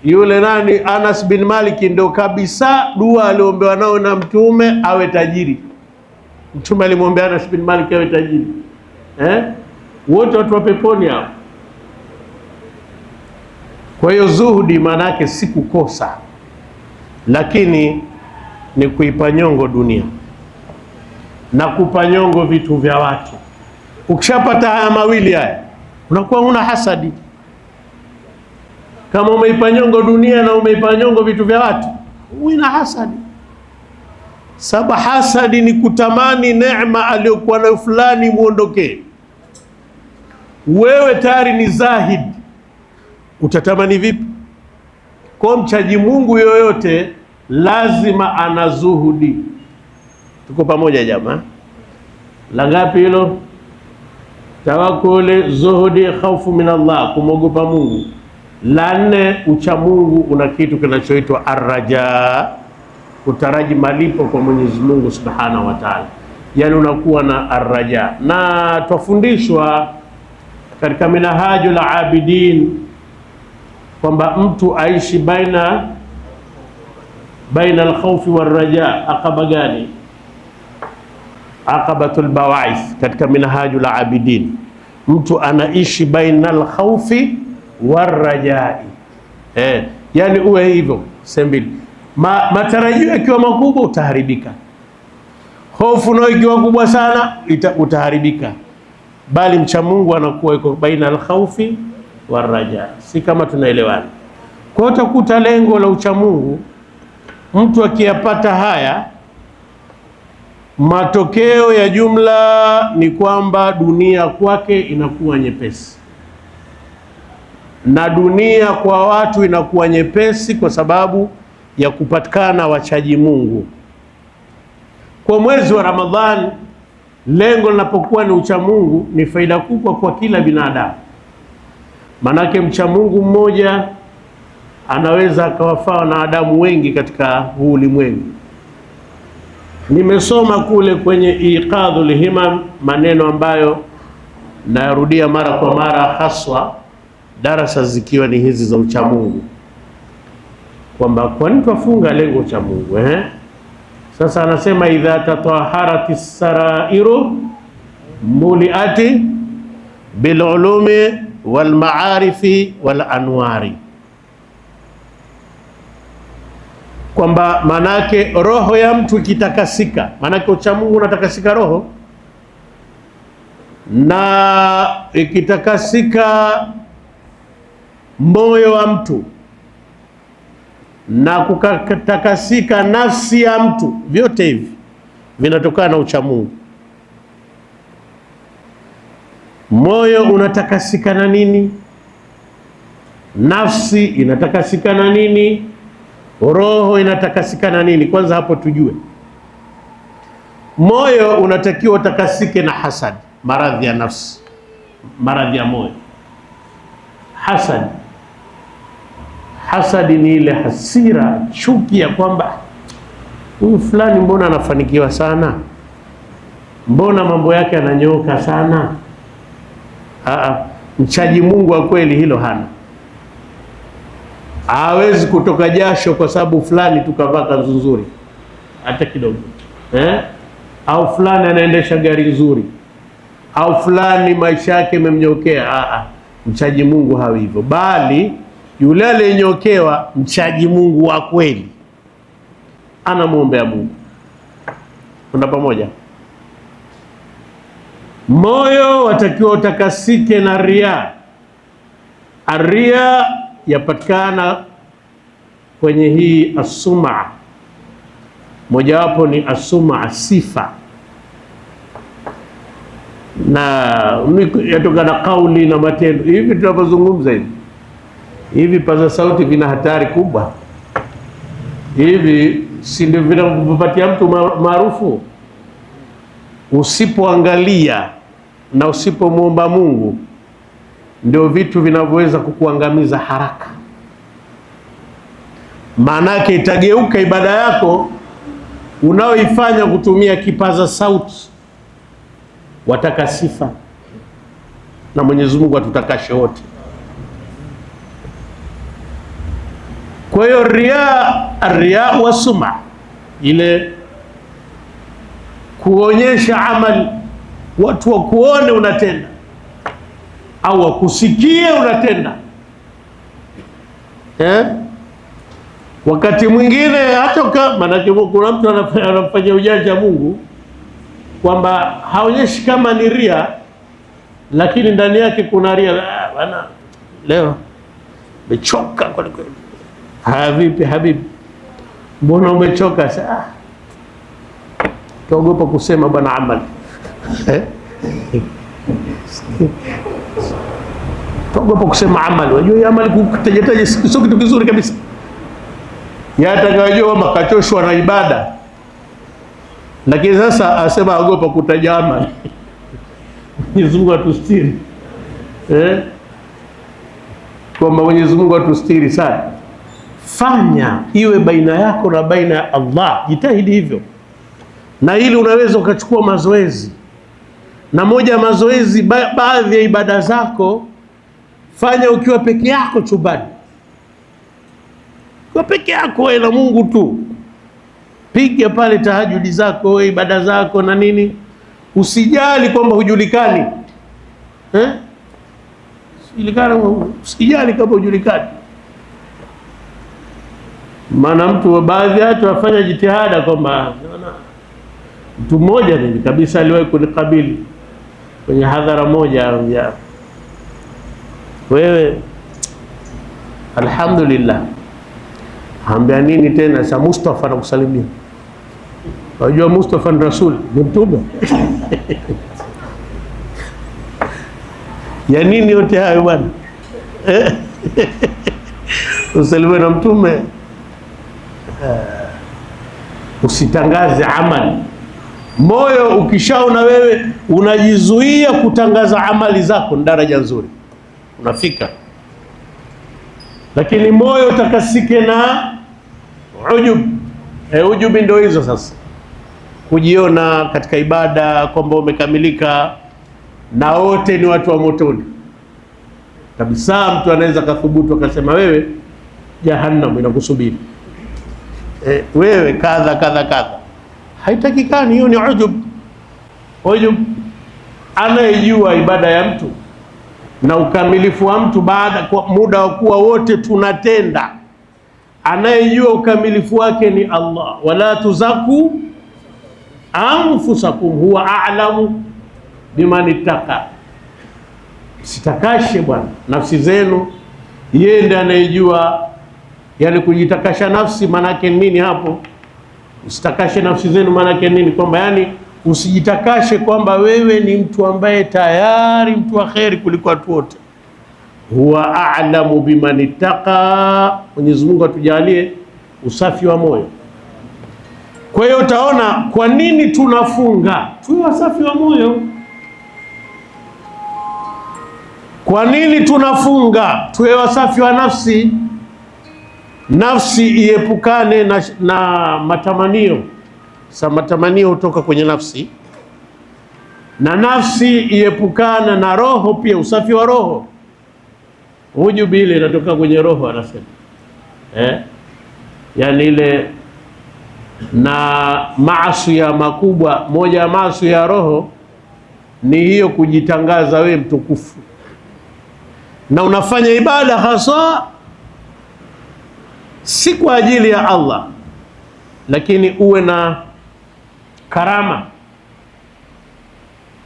yule nani Anas bin Malik, ndio kabisa dua aliombewa nao na Mtume awe tajiri. Mtume alimwombea Anas bin Malik awe tajiri, wote watu wa peponi hao. Kwa hiyo zuhudi maana yake si kukosa, lakini ni kuipa nyongo dunia na kupa nyongo vitu vya watu. Ukishapata haya mawili haya, unakuwa una hasadi. Kama umeipa nyongo dunia na umeipa nyongo vitu vya watu, una hasadi. Sababu hasadi ni kutamani neema aliyokuwa nayo fulani muondokee. Wewe tayari ni zahid, utatamani vipi? Kwa mchaji Mungu yoyote lazima ana zuhudi. Tuko pamoja jamaa? La ngapi hilo? Tawakkul, zuhudi, khaufu min Allah, kumogopa Mungu. La nne, ucha Mungu, una kitu kinachoitwa arraja, kutaraji malipo kwa Mwenyezi Mungu Subhanahu wa Ta'ala. Yani unakuwa na arraja. Na twafundishwa katika Minhajul Abidin kwamba mtu aishi baina al-khawfi war-raja. Aqaba gani? Aqabatul bawaith. Katika Minhajul Abidin mtu anaishi baina al-khawfi war-rajai. Yani uwe hivyo sembili. Matarajio yakiwa makubwa utaharibika, hofu nayo ikiwa kubwa sana utaharibika. Bali mcha Mungu anakuwa iko baina al-khawfi war-raja. Si kama tunaelewana? Kwa hiyo utakuta lengo la ucha Mungu, mtu akiyapata haya, matokeo ya jumla ni kwamba dunia kwake inakuwa nyepesi, na dunia kwa watu inakuwa nyepesi kwa sababu ya kupatikana wachaji Mungu. Kwa mwezi wa Ramadhani, lengo linapokuwa ni ucha Mungu, ni faida kubwa kwa kila binadamu. Manake mcha Mungu mmoja anaweza akawafaa wanadamu wengi katika huu ulimwengu. Nimesoma kule kwenye Iqadhul Himam maneno ambayo narudia mara kwa mara, haswa darasa zikiwa ni hizi za ucha Mungu, kwamba kwa nini tufunga lengo cha Mungu. Sasa anasema idha tataharati sarairu muliati bil ulumi wal maarifi wal anwari, kwamba manake roho ya mtu ikitakasika, manake ucha Mungu unatakasika roho, na ikitakasika moyo wa mtu na kutakasika nafsi ya mtu, vyote hivi vinatokana na ucha Mungu. Moyo unatakasika na nini? Nafsi inatakasika na nini? Roho inatakasika na nini? Kwanza hapo tujue, moyo unatakiwa utakasike na hasad, maradhi ya nafsi, maradhi ya moyo. Hasadi ni ile hasira, chuki ya kwamba huyu fulani mbona anafanikiwa sana, mbona mambo yake yananyooka sana. Mchaji Mungu wa kweli hilo hana. Hawezi kutoka jasho kwa sababu fulani tukavaa kanzu nzuri hata kidogo, au fulani anaendesha gari nzuri, au fulani maisha yake yamemnyokea. Mchaji Mungu hawi hivyo, bali yule aliyenyokewa, mchaji Mungu wa kweli, anamwombea Mungu. Kuna pamoja? Moyo watakiwa utakasike na ria. Aria yapatikana kwenye hii asuma, mojawapo ni asuma, sifa. na yatoka na kauli na matendo. Hivi tunapozungumza hivi paza sauti vina hatari kubwa. Hivi si ndio vinavyopatia mtu maarufu? Usipoangalia na usipomwomba Mungu, ndio vitu vinavyoweza kukuangamiza haraka. Maanake itageuka ibada yako unaoifanya kutumia kipaza sauti, wataka sifa, na Mwenyezi Mungu atutakashe wote. Kwa hiyo ria wa suma, ile kuonyesha amali, watu wakuone unatenda au wakusikie unatenda. Wakati mwingine hata maanake kuna mtu anafanya ujanja Mungu kwamba haonyeshi kama ni ria, lakini ndani yake kuna ria. Bwana leo mechoka kwa kweli. Vipi habibi, mbona umechoka? Tuogopa kusema bwana amali. Tuogopa kusema amali. Unajua amali kutajataja sio kitu kizuri kabisa. Yatakayojua makachoshwa na ibada, lakini sasa asema agopa kutaja amali. Mwenyezi Mungu atustiri. Kwamba Mwenyezi Mungu atustiri sana. Fanya iwe baina yako na baina ya Allah, jitahidi hivyo. Na ili unaweza ukachukua mazoezi, na moja ya mazoezi, baadhi ya ibada zako fanya ukiwa peke yako chumbani, kwa peke yako wewe na Mungu tu. Piga pale tahajudi zako, ibada zako na nini. Usijali kwamba hujulikani, usijali kama hujulikani. Maana mtu baadhi ya watu wafanya jitihada kwamba mtu mmoja mimi kabisa aliwahi kunikabili kwenye hadhara moja ya wewe, alhamdulillah, ambia nini tena? Sa Mustafa na kusalimia. Unajua Mustafa ni Rasul, ni mtume. Ya nini yote hayo bwana? Usalimie na mtume. Usitangaze amali. Moyo ukishaona wewe unajizuia kutangaza amali zako, ni daraja nzuri unafika. Lakini moyo utakasike na ujub. Ujubi ndio hizo sasa, kujiona katika ibada kwamba umekamilika na wote ni watu wa motoni kabisa. Mtu anaweza kathubutu akasema wewe jahannam inakusubiri, wewe kadha kadha kadha. Haitakikani, hiyo ni ujub. Ujub anayejua ibada ya mtu na ukamilifu wa mtu baada kwa muda wa kuwa wote tunatenda, anayejua ukamilifu wake ni Allah. Wala tuzaku anfusakum huwa a'lamu biman ittaqa. Sitakashe bwana nafsi zenu, yeye ndiye anayejua. Yani kujitakasha nafsi manake nini hapo? Usitakashe nafsi zenu manake nini? Kwamba yani usijitakashe kwamba wewe ni mtu ambaye tayari mtu wa kheri kuliko watu wote. Huwa a'lamu biman ittaqa. Mwenyezi Mungu atujalie usafi wa moyo. Kwa hiyo utaona kwa nini tunafunga, tuwe wasafi wa moyo. Kwa nini tunafunga? Tuwe wasafi wa nafsi. Nafsi iepukane na matamanio. Sa matamanio hutoka kwenye nafsi, na nafsi iepukana na roho pia, usafi wa roho. Ujubi ile inatoka kwenye roho anasema. Yani ile na maasi ya makubwa, moja ya maasi ya roho ni hiyo, kujitangaza wewe mtukufu na unafanya ibada hasa si kwa ajili ya Allah, lakini uwe na karama,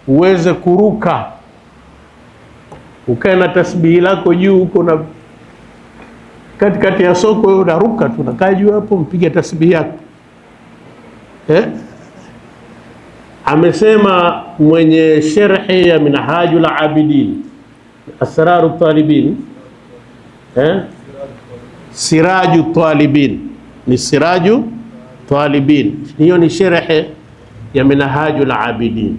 uweze kuruka, ukae na tasbihi lako juu, uko na katikati ya soko, wewe unaruka tu, unakaa juu hapo, mpige tasbihi yako. Amesema mwenye sharhi ya Minhajul Abidin, Asraru Talibin, Siraju Talibin, ni Siraju Talibin, hiyo ni sharhi ya Minhajul Abidin.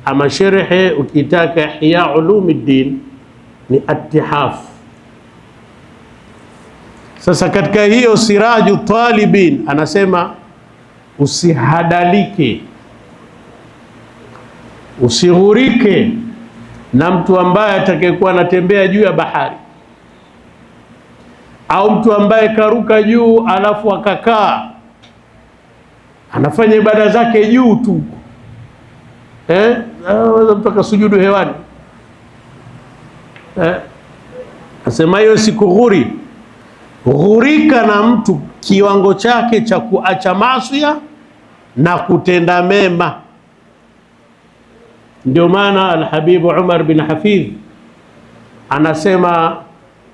Ama sharhi ukitaka Ihya Ulumuddin ni Attihaf. Sasa katika hiyo Siraju Talibin anasema usihadalike, usighurike na mtu ambaye atakayekuwa anatembea juu ya bahari, au mtu ambaye karuka juu alafu akakaa anafanya ibada zake juu tu, mtu akasujudu hewani. Asema hiyo si kughuri. Ghurika na mtu kiwango chake cha kuacha maasi na kutenda mema. Ndio maana Al-Habibu Umar bin Hafidh anasema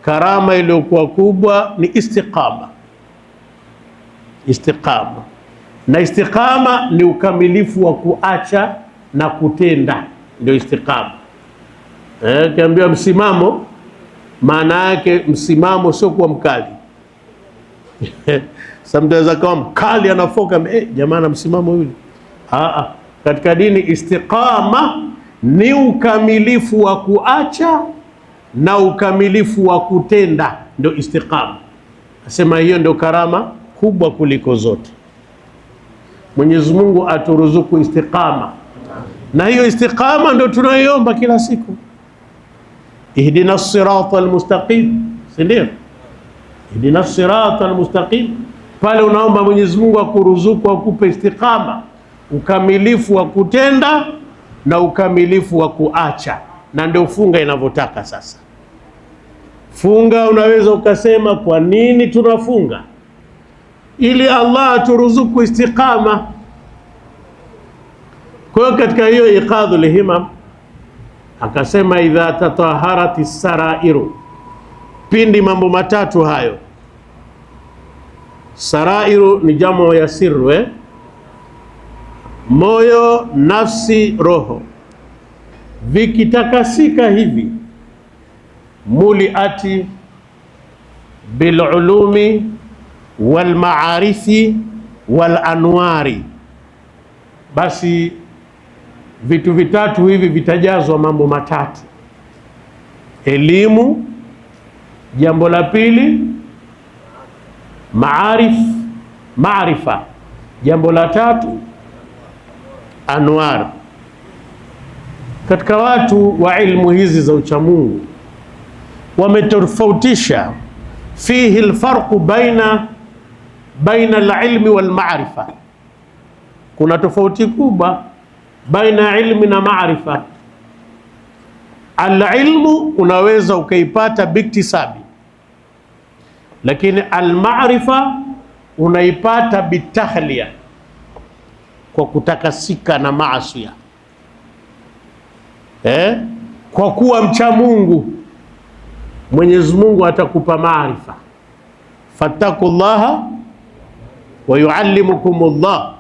karama iliyokuwa kubwa ni istiqama. Istiqama, na istiqama ni ukamilifu wa kuacha na kutenda, ndio istiqama. Kiambiwa msimamo, maana yake msimamo sio kuwa mkali. Samtaweza kama mkali anafoka, jamaa na msimamo yule. Katika dini istiqama ni ukamilifu wa kuacha na ukamilifu wa kutenda, ndio istiqama. Asema hiyo ndio karama kubwa kuliko zote. Mwenyezi Mungu aturuzuku istiqama, na hiyo istiqama ndio tunayoomba kila siku. Ihdina sirata almustaqim, si ndio? Ihdina sirata almustaqim, pale unaomba Mwenyezi Mungu akuruzuku, akupe istiqama, ukamilifu wa kutenda na ukamilifu wa kuacha, na ndio funga inavyotaka. Sasa funga, unaweza ukasema kwa nini tunafunga? Ili Allah aturuzuku istiqama. Kwa hiyo katika hiyo Iqadhul Himam akasema idha tataharati sarairu, pindi mambo matatu hayo. Sarairu ni jamu ya sirru, moyo, nafsi, roho, vikitakasika hivi, muliati bilulumi walmaarifi walanwari, basi vitu vitatu hivi vitajazwa mambo matatu: elimu, jambo la pili maarifa, jambo la tatu anwar. Katika watu wa ilmu hizi za uchamungu wametofautisha fihi alfarqu baina alilmi walmaarifa. Kuna tofauti kubwa baina ilmi na maarifa. Alilmu unaweza ukaipata biktisabi, lakini almaarifa unaipata bitahliya, kwa kutakasika na maasi. Kwa kuwa mcha Mungu, Mwenyezi Mungu atakupa maarifa. Fattakullaha wa yuallimukumullah,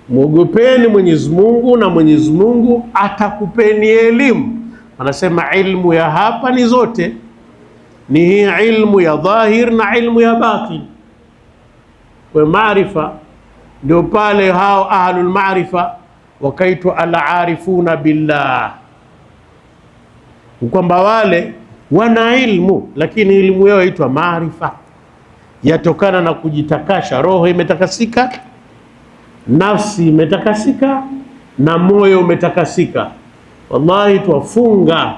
muogopeni Mwenyezi Mungu na Mwenyezi Mungu atakupeni elimu. Anasema ilmu ya hapa ni zote, ni hii ilmu ya dhahir na ilmu ya batin. Kwa maarifa ndio pale hao ahlul maarifa wakaitwa al-arifuna billah, kwamba wale wana ilmu lakini ilmu yao inaitwa maarifa, yatokana na kujitakasha. Roho imetakasika, nafsi imetakasika, na moyo umetakasika. Wallahi tuwafunga,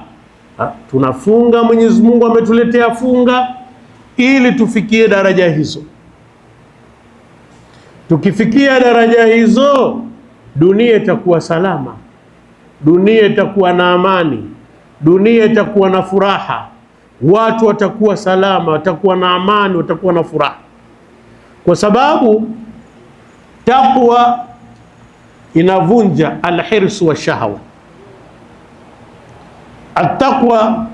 tunafunga, Mwenyezi Mungu ametuletea funga ili tufikie daraja hizo. Tukifikia daraja hizo, dunia itakuwa salama, dunia itakuwa na amani, dunia itakuwa na furaha, watu watakuwa salama, watakuwa na amani, watakuwa na furaha. Kwa sababu taqwa inavunja alhirsu wa shahwa. Attaqwa,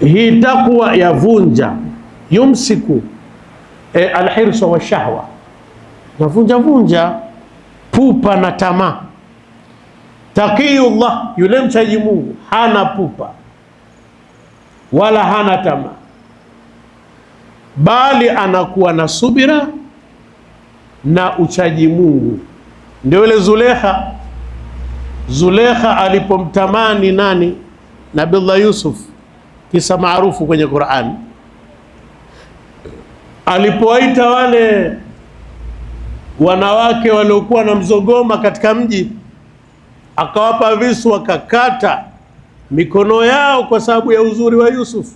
hii taqwa yavunja, yumsiku alhirsu wa shahwa, vunja pupa na tamaa. Taqiyullah, yule mchaji Mungu, hana pupa wala hana tamaa, bali anakuwa na subira na uchaji Mungu. Ndio yule Zulekha alipomtamani nani? Nabiullah Yusuf, kisa maarufu kwenye Qur'an. Alipowaita wale wanawake waliokuwa na mzogoma katika mji, akawapa visu, wakakata mikono yao kwa sababu ya uzuri wa Yusuf.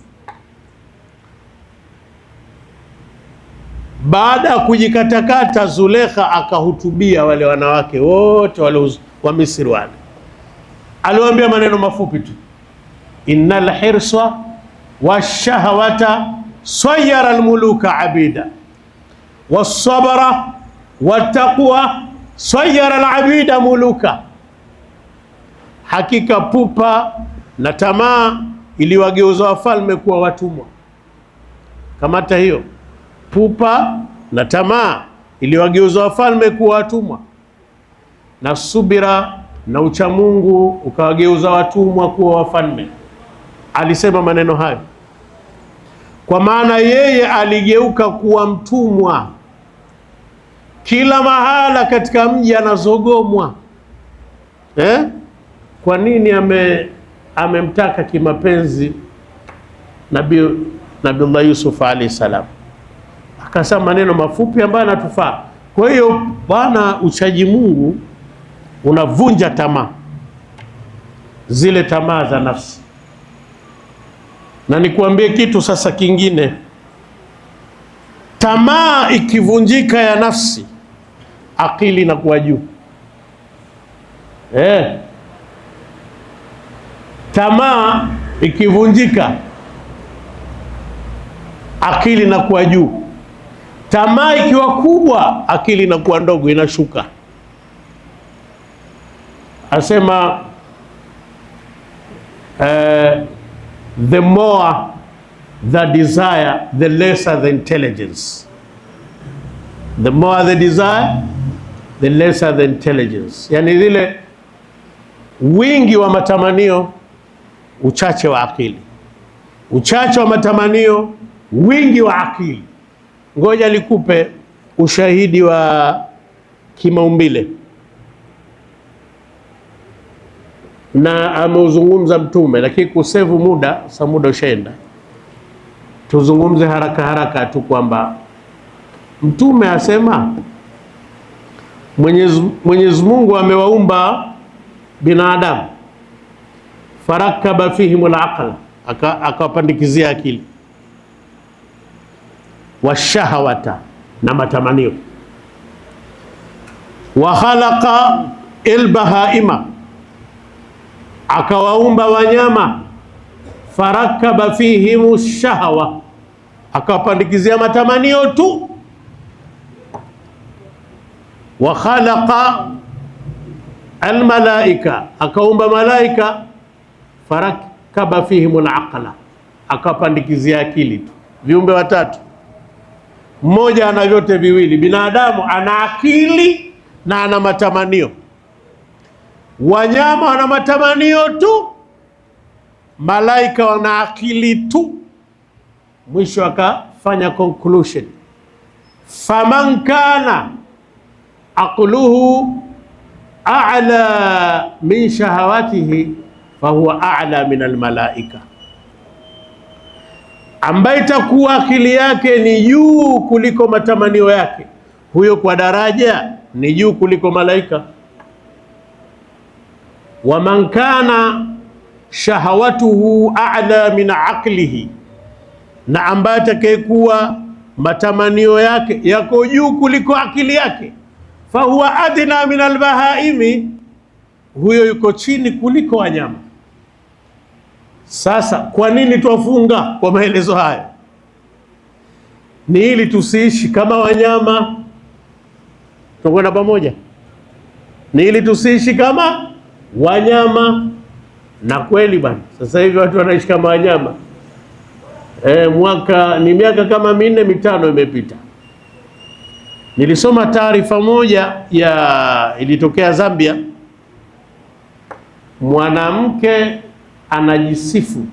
Baada ya kujikatakata, Zulekha akahutubia wale wanawake wote wale wa Misri wale. Aliwaambia maneno mafupi tu, innal hirsa washahawata sayyara almuluka abida was-sabra wat-taqwa sayyara al-abida muluka. Hakika pupa na tamaa iliwageuza wafalme kuwa watumwa. Kamata hiyo, pupa na tamaa iliwageuza wafalme kuwa watumwa, na subira na uchamungu ukawageuza watumwa kuwa wafalme. Alisema maneno hayo kwa maana yeye aligeuka kuwa mtumwa. Kila mahala katika mji anazogomwa. Kwa nini amemtaka kimapenzi Nabiullah Yusuf alayhi salam? Akasema maneno mafupi ambayo yanatufaa. Kwa hiyo bwana, uchaji Mungu unavunja tamaa, zile tamaa za nafsi. Na nikuambie kitu sasa kingine, tamaa ikivunjika ya nafsi, akili inakuwa juu. Tamaa ikivunjika, akili inakuwa juu. Tamaa ikiwa kubwa, akili inakuwa ndogo, inashuka. Asema the more the desire, the lesser the intelligence. The more the desire, the lesser the intelligence. Yani vile wingi wa matamanio, uchache wa akili. Uchache wa matamanio, wingi wa akili. Ngoja nikupe ushahidi wa kimaumbile, na ameuzungumza Mtume, lakini kusevu muda, muda ushaenda. Tuzungumze haraka tu kwamba Mtume asema Mwenyezi Mungu amewaumba binadamu, farakaba fihim al-aql, akawapandikizia akili, washahawata, na matamanio, wa khalaqa al-bahaima, akawaumba wanyama, farakaba fihim ash-shahawa, akawapandikizia matamanio tu, wa khalaqa al-malaika, akaumba malaika, farakaba fihim al-aqla, akawapandikizia akili tu. Viumbe watatu, mmoja ana vyote viwili. Binadamu ana akili na ana matamanio, wanyama wana matamanio tu, malaika wana akili tu. Mwisho akafanya conclusion, faman kana aqluhu a'la min shahawatihi fahuwa a'la min almalaika, ambaye itakuwa akili yake ni juu kuliko matamanio yake, huyo kwa daraja ni juu kuliko malaika. Wa man kana shahawatuhu a'la min aqlihi, na ambaye atakayekuwa matamanio yake yako juu kuliko akili yake, fahuwa adna min albahaimi, huyo yuko chini kuliko wanyama. Sasa kwa nini twafunga kwa maelezo haya? Ni ili tusiishi kama wanyama. Tunakwenda pamoja? Ni ili tusiishi kama wanyama. Na kweli bwana, sasa hivi watu wanaishi kama wanyama. Miaka kama 4-5 imepita, Nilisoma taarifa moja ilitokea Zambia. Mwanamke anajisifu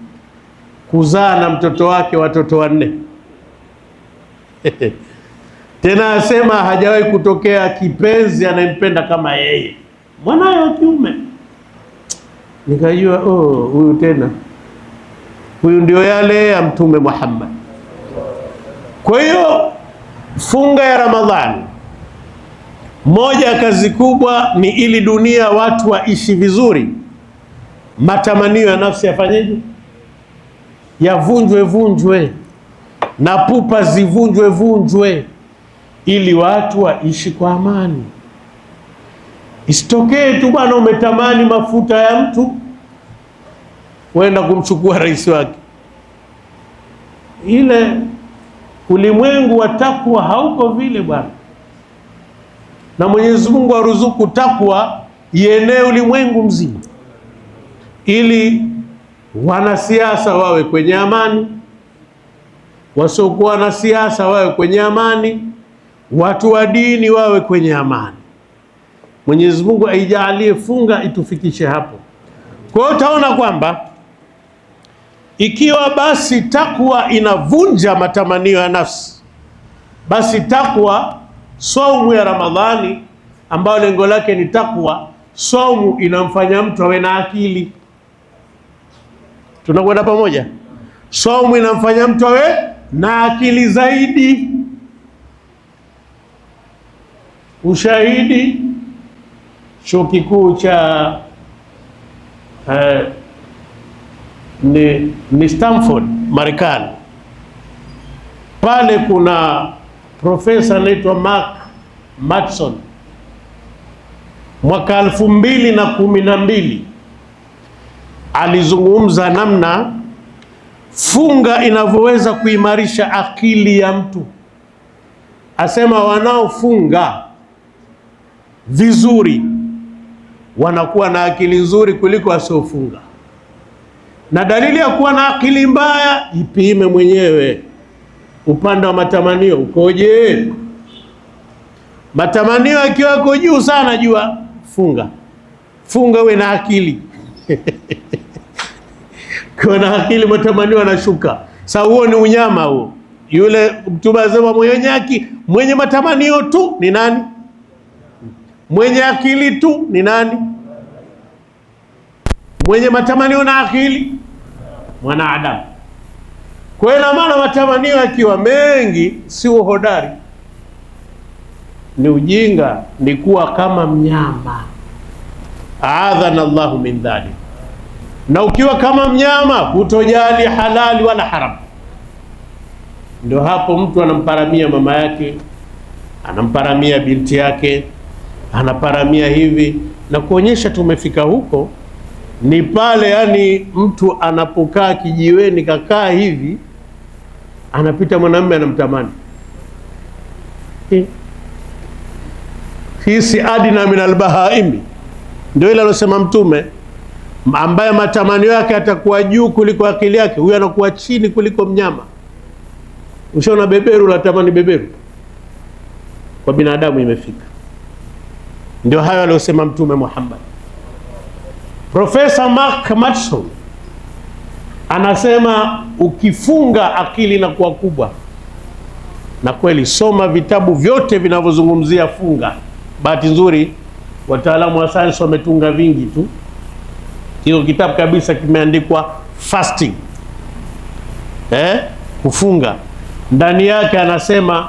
kuzaa na mtoto wake watoto 4. Tena asema hajawahi kutokea kipenzi anayempenda kama yeye, mwanawe wa kiume. Nikajua huyu tena, huyu ndio yale ya Mtume Muhammad. Kwa hiyo funga ya Ramadhani, moja ya kazi kubwa ni ili dunia watu waishi vizuri, matamanio ya nafsi yafanyeje? Yavunjwe na pupa zivunjwe, ili watu waishi kwa amani. Isitokee tu bwana umetamani mafuta ya mtu wenda kumchukua rais wake. Ile ulimwengu wa takwa hauko vile bwana, na Mwenyezi Mungu aruzuku takwa ienee ulimwengu mzima, ili wanasiasa wawe kwenye amani, wasiokuwa na siasa wawe kwenye amani, watu wa dini wawe kwenye amani. Mwenyezi Mungu aijalie funga itufikishe hapo. Kwa hiyo utaona kwamba ikiwa basi takwa inavunja matamanio ya nafsi, basi takwa, saumu ya Ramadhani ambayo lengo lake ni takwa, saumu inamfanya mtu awe na akili. Tunakwenda pamoja? Saumu inamfanya mtu awe na akili zaidi. Ushahidi, chuo kikuu cha ni Stanford Marekani. Pale kuna profesa anaitwa Mark Matson. Mwaka 2012 alizungumza namna funga inavyoweza kuimarisha akili ya mtu. Asema wanaofunga vizuri wanakuwa na akili nzuri kuliko wasiofunga. Na dalili ya kuwa na akili mbaya, ipime mwenyewe. Upande wa matamanio ukoje? Matamanio yakiwa yako juu sana, jua funga uwe na akili. Kwa na akili matamanio yanashuka. Sasa huo ni unyama huo. Yule Mtume anasema mwenye matamanio tu ni nani? Mwenye akili tu ni nani? Mwenye matamanio na akili mwanadamu. Kwa hiyo maana matamanio yakiwa mengi si uhodari, ni ujinga, ni kuwa kama mnyama. Aadhana Allahu min dhalik. Na ukiwa kama mnyama hutojali halali wala haram, ndio hapo mtu anamparamia mama yake, anamparamia binti yake, anaparamia hivi. Na kuonyesha tumefika huko ni pale, yani mtu anapokaa kijiweni kakaa hivi, anapita mwanamume anamtamani. Hii si adina min albahaimi, ndio ile alosema Mtume, ambaye matamanio yake atakuwa juu kuliko akili yake, huyo anakuwa chini kuliko mnyama. Ushaona beberu la tamani beberu? Kwa binadamu imefika. Ndio hayo aliyosema Mtume Muhammad. Profesa Mark Matson anasema ukifunga akili inakuwa kubwa. Na kweli, soma vitabu vyote vinavyozungumzia funga. Bahati nzuri wataalamu wa sayansi wametunga vingi tu. Hiyo kitabu kabisa kimeandikwa fasting, kufunga. Ndani yake anasema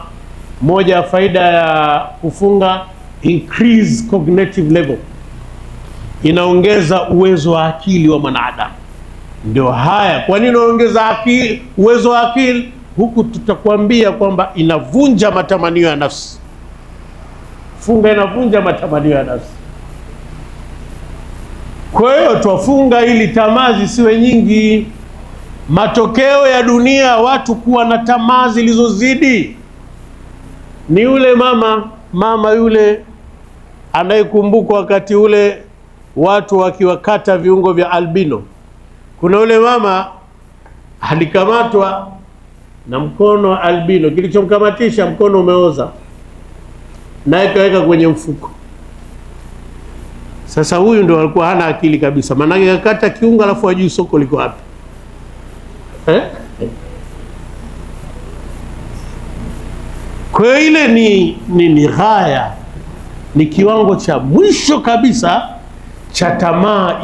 moja ya faida ya kufunga, increase cognitive level, inaongeza uwezo wa akili wa mwanadamu. Ndio haya, kwa nini inaongeza akili, uwezo wa akili? Huku tutakwambia kwamba inavunja matamanio ya nafsi. Funga inavunja matamanio ya nafsi. Kwa hiyo twafunga ili tamaa zisiwe nyingi. Matokeo ya dunia watu kuwa na tamaa zilizozidi ni yule mama yule anayekumbuka wakati ule watu wakiwakata viungo vya albino. Kuna yule mama alikamatwa na mkono wa albino, kilichomkamatisha mkono umeoza. naye kaweka kwenye mfuko. Sasa huyu ndio alikuwa hana akili kabisa, maana kakata kiunga alafu hajui soko liko wapi. Kwa hiyo ile ni ghaya, ni kiwango cha mwisho kabisa cha tamaa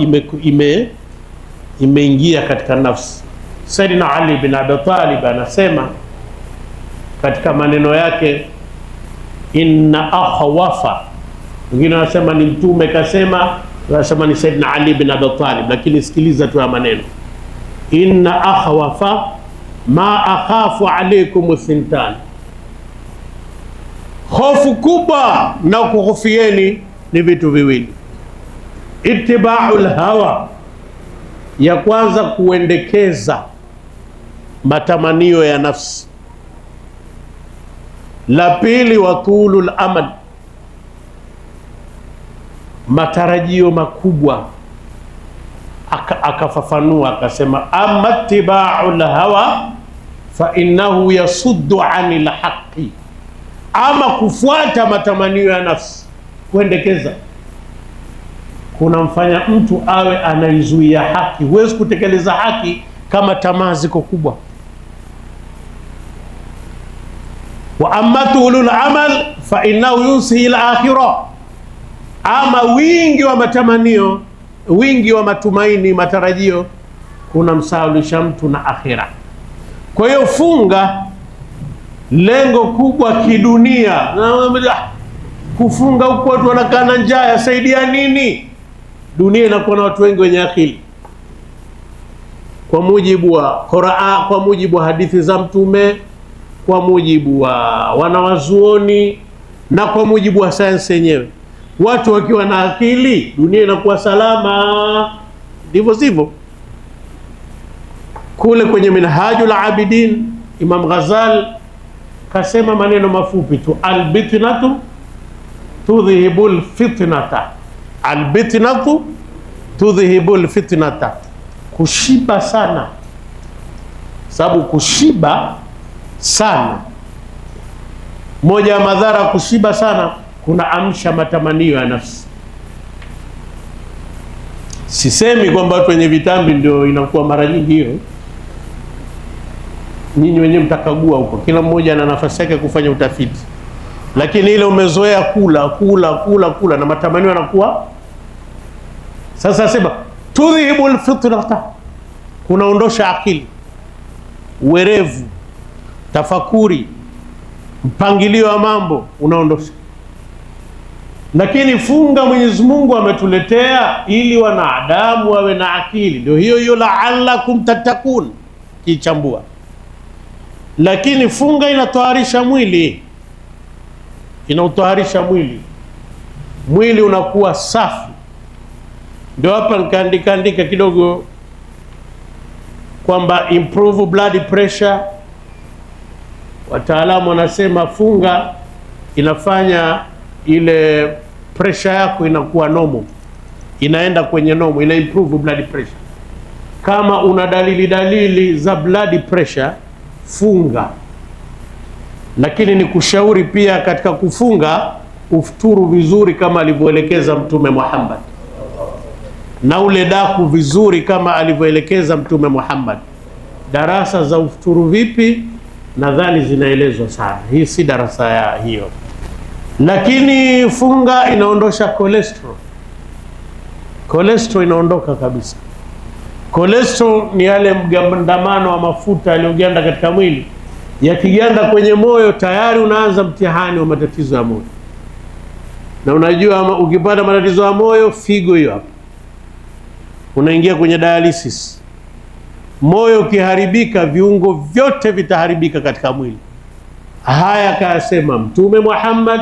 imeingia katika nafsi. Sayyidina Ali bin Abi Talib anasema katika maneno yake, inna akhwafa, wengine wanasema ni mtume kasema, wanasema ni Sayyidina Ali bin Abi Talib, lakini sikiliza tu ya maneno, inna akhwafa ma akhafu alaykum thintan, hofu kubwa na kuhofieni ni vitu viwili. Ittiba'ul hawa, ya kwanza kuendekeza matamanio ya nafsi. La pili, wa tulul amal, matarajio makubwa. Akafafanua akasema, amma ittiba'ul hawa fa innahu yasuddu 'anil haqqi, ama kufuata matamanio ya nafsi, kuendekeza, kunamfanya mtu awe anaizuia haki. Huwezi kutekeleza haki kama tamaa ziko kubwa. Wa amma tulul amal fa innahu yunsi ila akhirah, ama wingi wa matamanio, wingi wa matumaini, matarajio, kunamsahaulisha mtu na akhira. Kwa hiyo funga, lengo kubwa kidunia. Kufunga huko watu wanakaa na njaa, yasaidia nini? Dunia inakuwa na watu wengi wenye akili. Kwa mujibu wa Qur'an, kwa mujibu wa hadithi za Mtume, kwa mujibu wa wanawazuoni na kwa mujibu wa sayansi yenyewe, watu wakiwa na akili dunia inakuwa salama. Ndivyo sivyo? Kule kwenye Minhajul Abidin Imam Ghazali kasema maneno mafupi tu, albitnatu tudhhibul fitnata, albitnatu tudhhibul fitnata, kushiba sana. Sababu kushiba sana, moja ya madhara kushiba sana, kuna amsha matamanio ya nafsi. Sisemi kwamba watu wenye vitambi ndio inakuwa mara nyingi hiyo, nyinyi wenyewe mtakagua huko, kila mmoja ana nafasi yake kufanya utafiti, lakini ile umezoea kula na matamanio yanakuwa. Sasa sema tudhibul fitrata, kunaondosha akili, uwerevu, tafakuri, mpangilio wa mambo unaondosha. Lakini funga Mwenyezi Mungu ametuletea ili wanadamu wawe na akili, ndio hiyo la'allakum tattaqun kichambua. Lakini funga inatoharisha mwili, inautoharisha mwili unakuwa safi. Ndio hapa nikaandika kidogo kwamba improve blood pressure. Wataalamu wanasema funga inafanya ile pressure yako inakuwa normal, inaenda kwenye normal, ina improve blood pressure. Kama una dalili za blood pressure, funga. Lakini ni kushauri pia katika kufunga ufuturu vizuri kama alivyoelekeza Mtume Muhammad, na ule daku vizuri kama alivyoelekeza Mtume Muhammad. Darasa za ufuturu vipi nadhani zinaelezwa sana, hii si darasa ya hiyo. Lakini funga inaondosha cholesterol inaondoka kabisa. Cholesterol ni yale mgandamano wa mafuta yaliyoganda katika mwili, yakiganda kwenye moyo tayari unaanza mtihani wa matatizo ya moyo. Na unajua ukipata matatizo ya moyo, figo hiyo hapo, unaingia kwenye dialysis. Moyo ukiharibika, viungo vyote vitaharibika katika mwili. Haya kayasema Mtume Muhammad,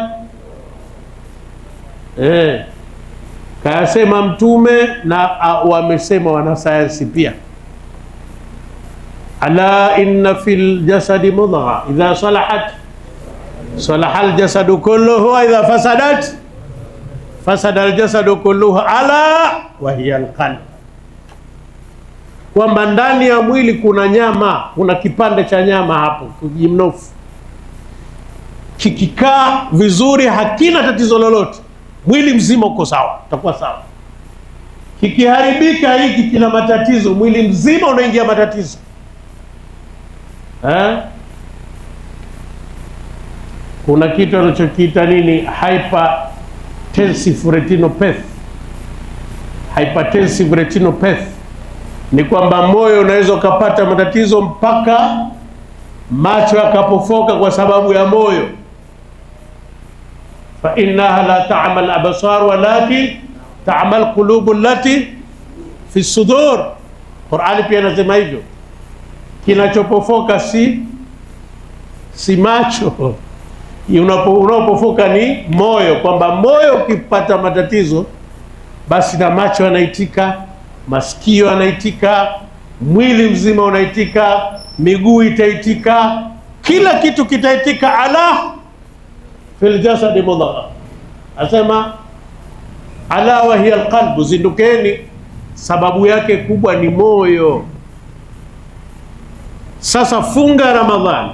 kayasema Mtume, na wamesema wanasayansi pia. Ala inna fil jasadi mudgha idha salahat salaha al jasadu kulluhu wa idha fasadat fasada al jasadu kulluhu ala wa hiya al qalb, kwamba ndani ya mwili kuna nyama, kuna kipande cha nyama hapo, kijimnofu. kikikaa vizuri hakina tatizo lolote, mwili mzima uko sawa, utakuwa sawa. Kikiharibika hiki kina matatizo, mwili mzima unaingia matatizo. Kuna kitu anachokiita nini, hypertensive retinopathy. Hypertensive retinopathy ni kwamba moyo unaweza ukapata matatizo mpaka macho yakapofoka kwa sababu ya moyo. Fa innaha la ta'mal absar walakin ta'mal qulubu allati fi sudur. Qur'ani pia inasema hivyo, kinachopofoka si macho, unapofoka ni moyo, kwamba moyo ukipata matatizo basi na macho yanaitika, masikio yanaitika, mwili mzima unaitika, miguu itaitika, kila kitu kitaitika. Ala fil jasadi mudghah, asema ala wa hiya alqalbu, zindukeni, sababu yake kubwa ni moyo. Sasa funga Ramadhani,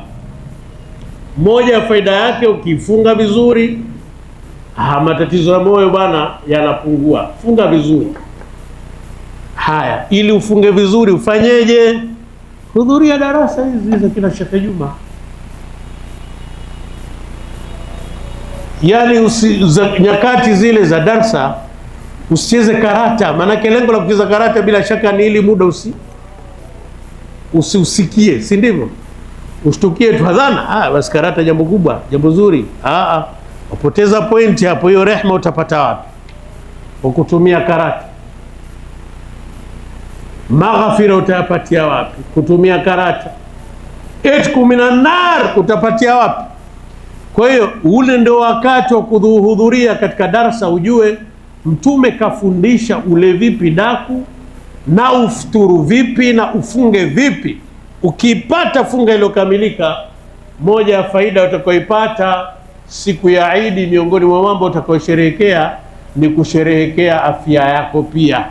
moja ya faida yake, ukifunga vizuri matatizo ya moyo bwana yanapungua. Funga vizuri. Haya, ili ufunge vizuri ufanyeje? Hudhuria darasa hizi za kina Sheikh Juma. Yani nyakati zile za darsa usicheze karata, maanake lengo la kucheza karata bila shaka ni ili muda usiusikie, si ndivyo? Ushtukie tu hadhana, basi karata jambo kubwa, jambo zuri. Wapoteza pointi hapo. Hiyo rehma utapata wapi ukutumia karata? Maghfira utayapatia wapi kutumia karata? Itku minan nar utapatia wapi? Kwa hiyo ule ndio wakati wa kuhudhuria katika darasa, ujue Mtume kafundisha ule vipi daku na ufuturu vipi na ufunge vipi. Ukipata funga iliyokamilika, moja ya faida utakayoipata siku ya Idi, miongoni mwa mambo utakayosherehekea ni kusherehekea afya yako pia.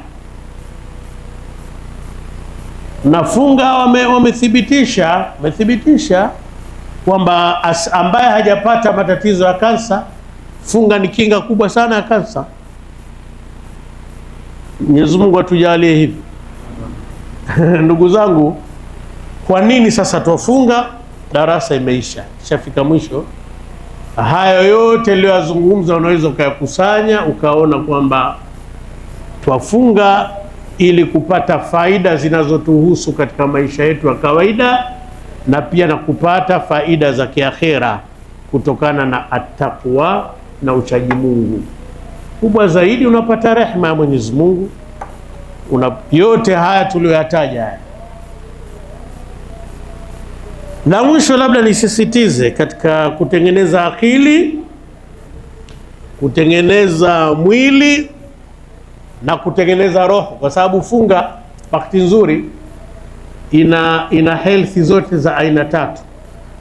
Na funga wamethibitisha kwamba ambaye hajapata matatizo ya kansa, funga ni kinga kubwa sana ya kansa. Mwenyezi Mungu atujalie hivi. Ndugu zangu, kwa nini sasa tufunga? Darasa imeisha, ishafika mwisho. Hayo yote niliyozungumza unaweza ukayakusanya ukaona kwamba twafunga ili kupata faida zinazotuhusu katika maisha yetu ya kawaida, na pia na kupata faida za kiakhera kutokana na attaqwa na uchaji Mungu. Kubwa zaidi unapata rehema ya Mwenyezi Mungu. Yote haya tuliyoyataja haya. Na mwisho labda nisisitize katika kutengeneza akili, kutengeneza mwili na kutengeneza roho, kwa sababu funga wakati nzuri ina health zote za aina tatu.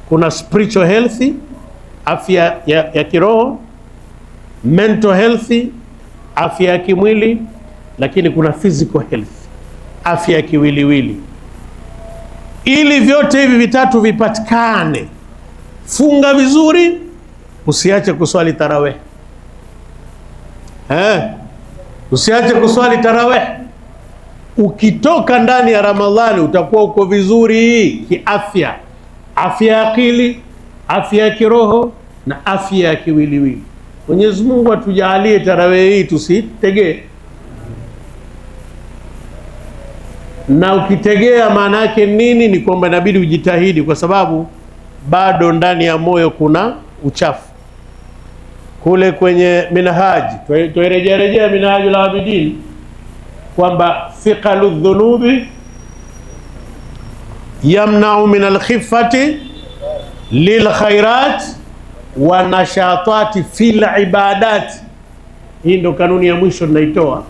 Kuna spiritual health, afya ya kiroho, mental health, afya ya kimwili, lakini kuna physical health, afya ya kiwiliwili. Ili vyote hivi vitatu vipatikane, funga vizuri, usiache kuswali tarawih. Usiache kuswali tarawih. Ukitoka ndani ya Ramadhani utakuwa uko vizuri kiafya, afya ya akili, afya ya kiroho na afya ya kiwiliwili. Mwenyezi Mungu atujalie tarawih hii tusitegee. Na ukitegea maana yake nini? Ni kwamba inabidi ujitahidi, kwa sababu bado ndani ya moyo kuna uchafu. Kule kwenye Minhaji tuirejea Minhajul Abidin kwamba thiqalu dhunubi yamna'u min alkhifati lilkhairat wa nashatati fil ibadat. Hii ndo kanuni ya mwisho tunaitoa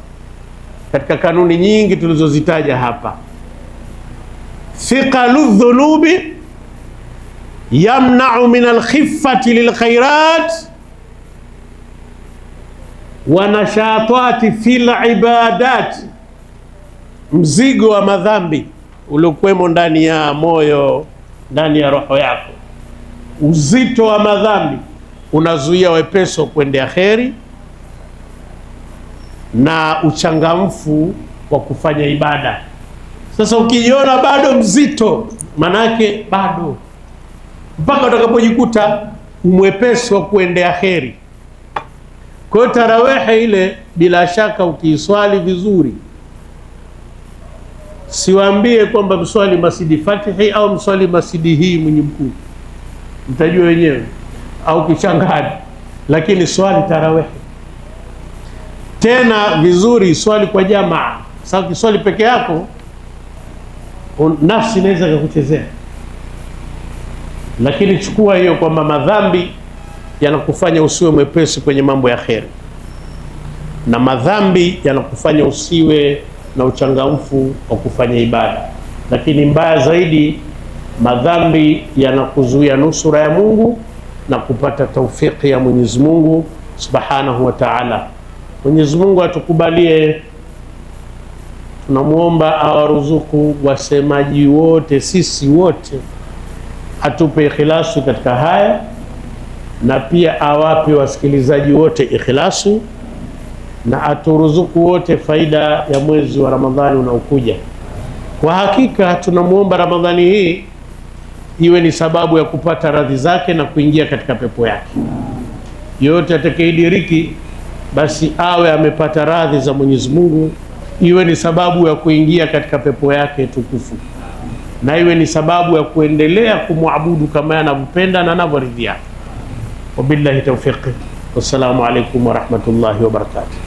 katika kanuni nyingi tulizozitaja hapa. Thiqalu dhunubi yamna'u min alkhifati lilkhairat wa nashatati fil ibadat. Mzigo wa madhambi uliokuwemo ndani ya moyo, ndani ya roho yako, uzito wa madhambi unazuia wepesi wa kuendea kheri na uchangamfu wa kufanya ibada. Sasa ukijiona bado mzito, manake bado mpaka utakapojikuta umwepesi wa kuendea kheri. Kwa hiyo tarawehe ile bila shaka ukiiswali vizuri, siwaambie kwamba mswali Masjidi Fatihi au mswali Masjidi hii Mwenye Mkuu, mtajua wenyewe, au Kichangani, lakini swali tarawehe tena vizuri, swali kwa jamaa. Sasa kiswali peke yako nafsi inaweza kukuchezea, lakini chukua hiyo kwamba madhambi yanakufanya usiwe mwepesi kwenye mambo ya kheri, na madhambi yanakufanya usiwe na uchangamfu wa kufanya ibada. Lakini mbaya zaidi, madhambi yanakuzuia nusura ya Mungu na kupata taufiki ya Mwenyezi Mungu Subhanahu wa Ta'ala. Mwenyezi Mungu atukubalie. Tunamuomba awaruzuku wasemaji wote, sisi wote, atupe ikhlasi katika haya, na pia awape wasikilizaji wote ikhlasi, na aturuzuku wote faida ya mwezi wa Ramadhani unaokuja. Kwa hakika tunamuomba Ramadhani hii iwe ni sababu ya kupata radhi zake na kuingia katika pepo yake. Yote atakayediriki basi awe amepata radhi za Mwenyezi Mungu, iwe ni sababu ya kuingia katika pepo yake tukufu, na iwe ni sababu ya kuendelea kumwabudu kama anavyopenda na anavyoridhia. Wabillahi tawfiq. Wassalamu alaikum warahmatullahi wabarakatuh.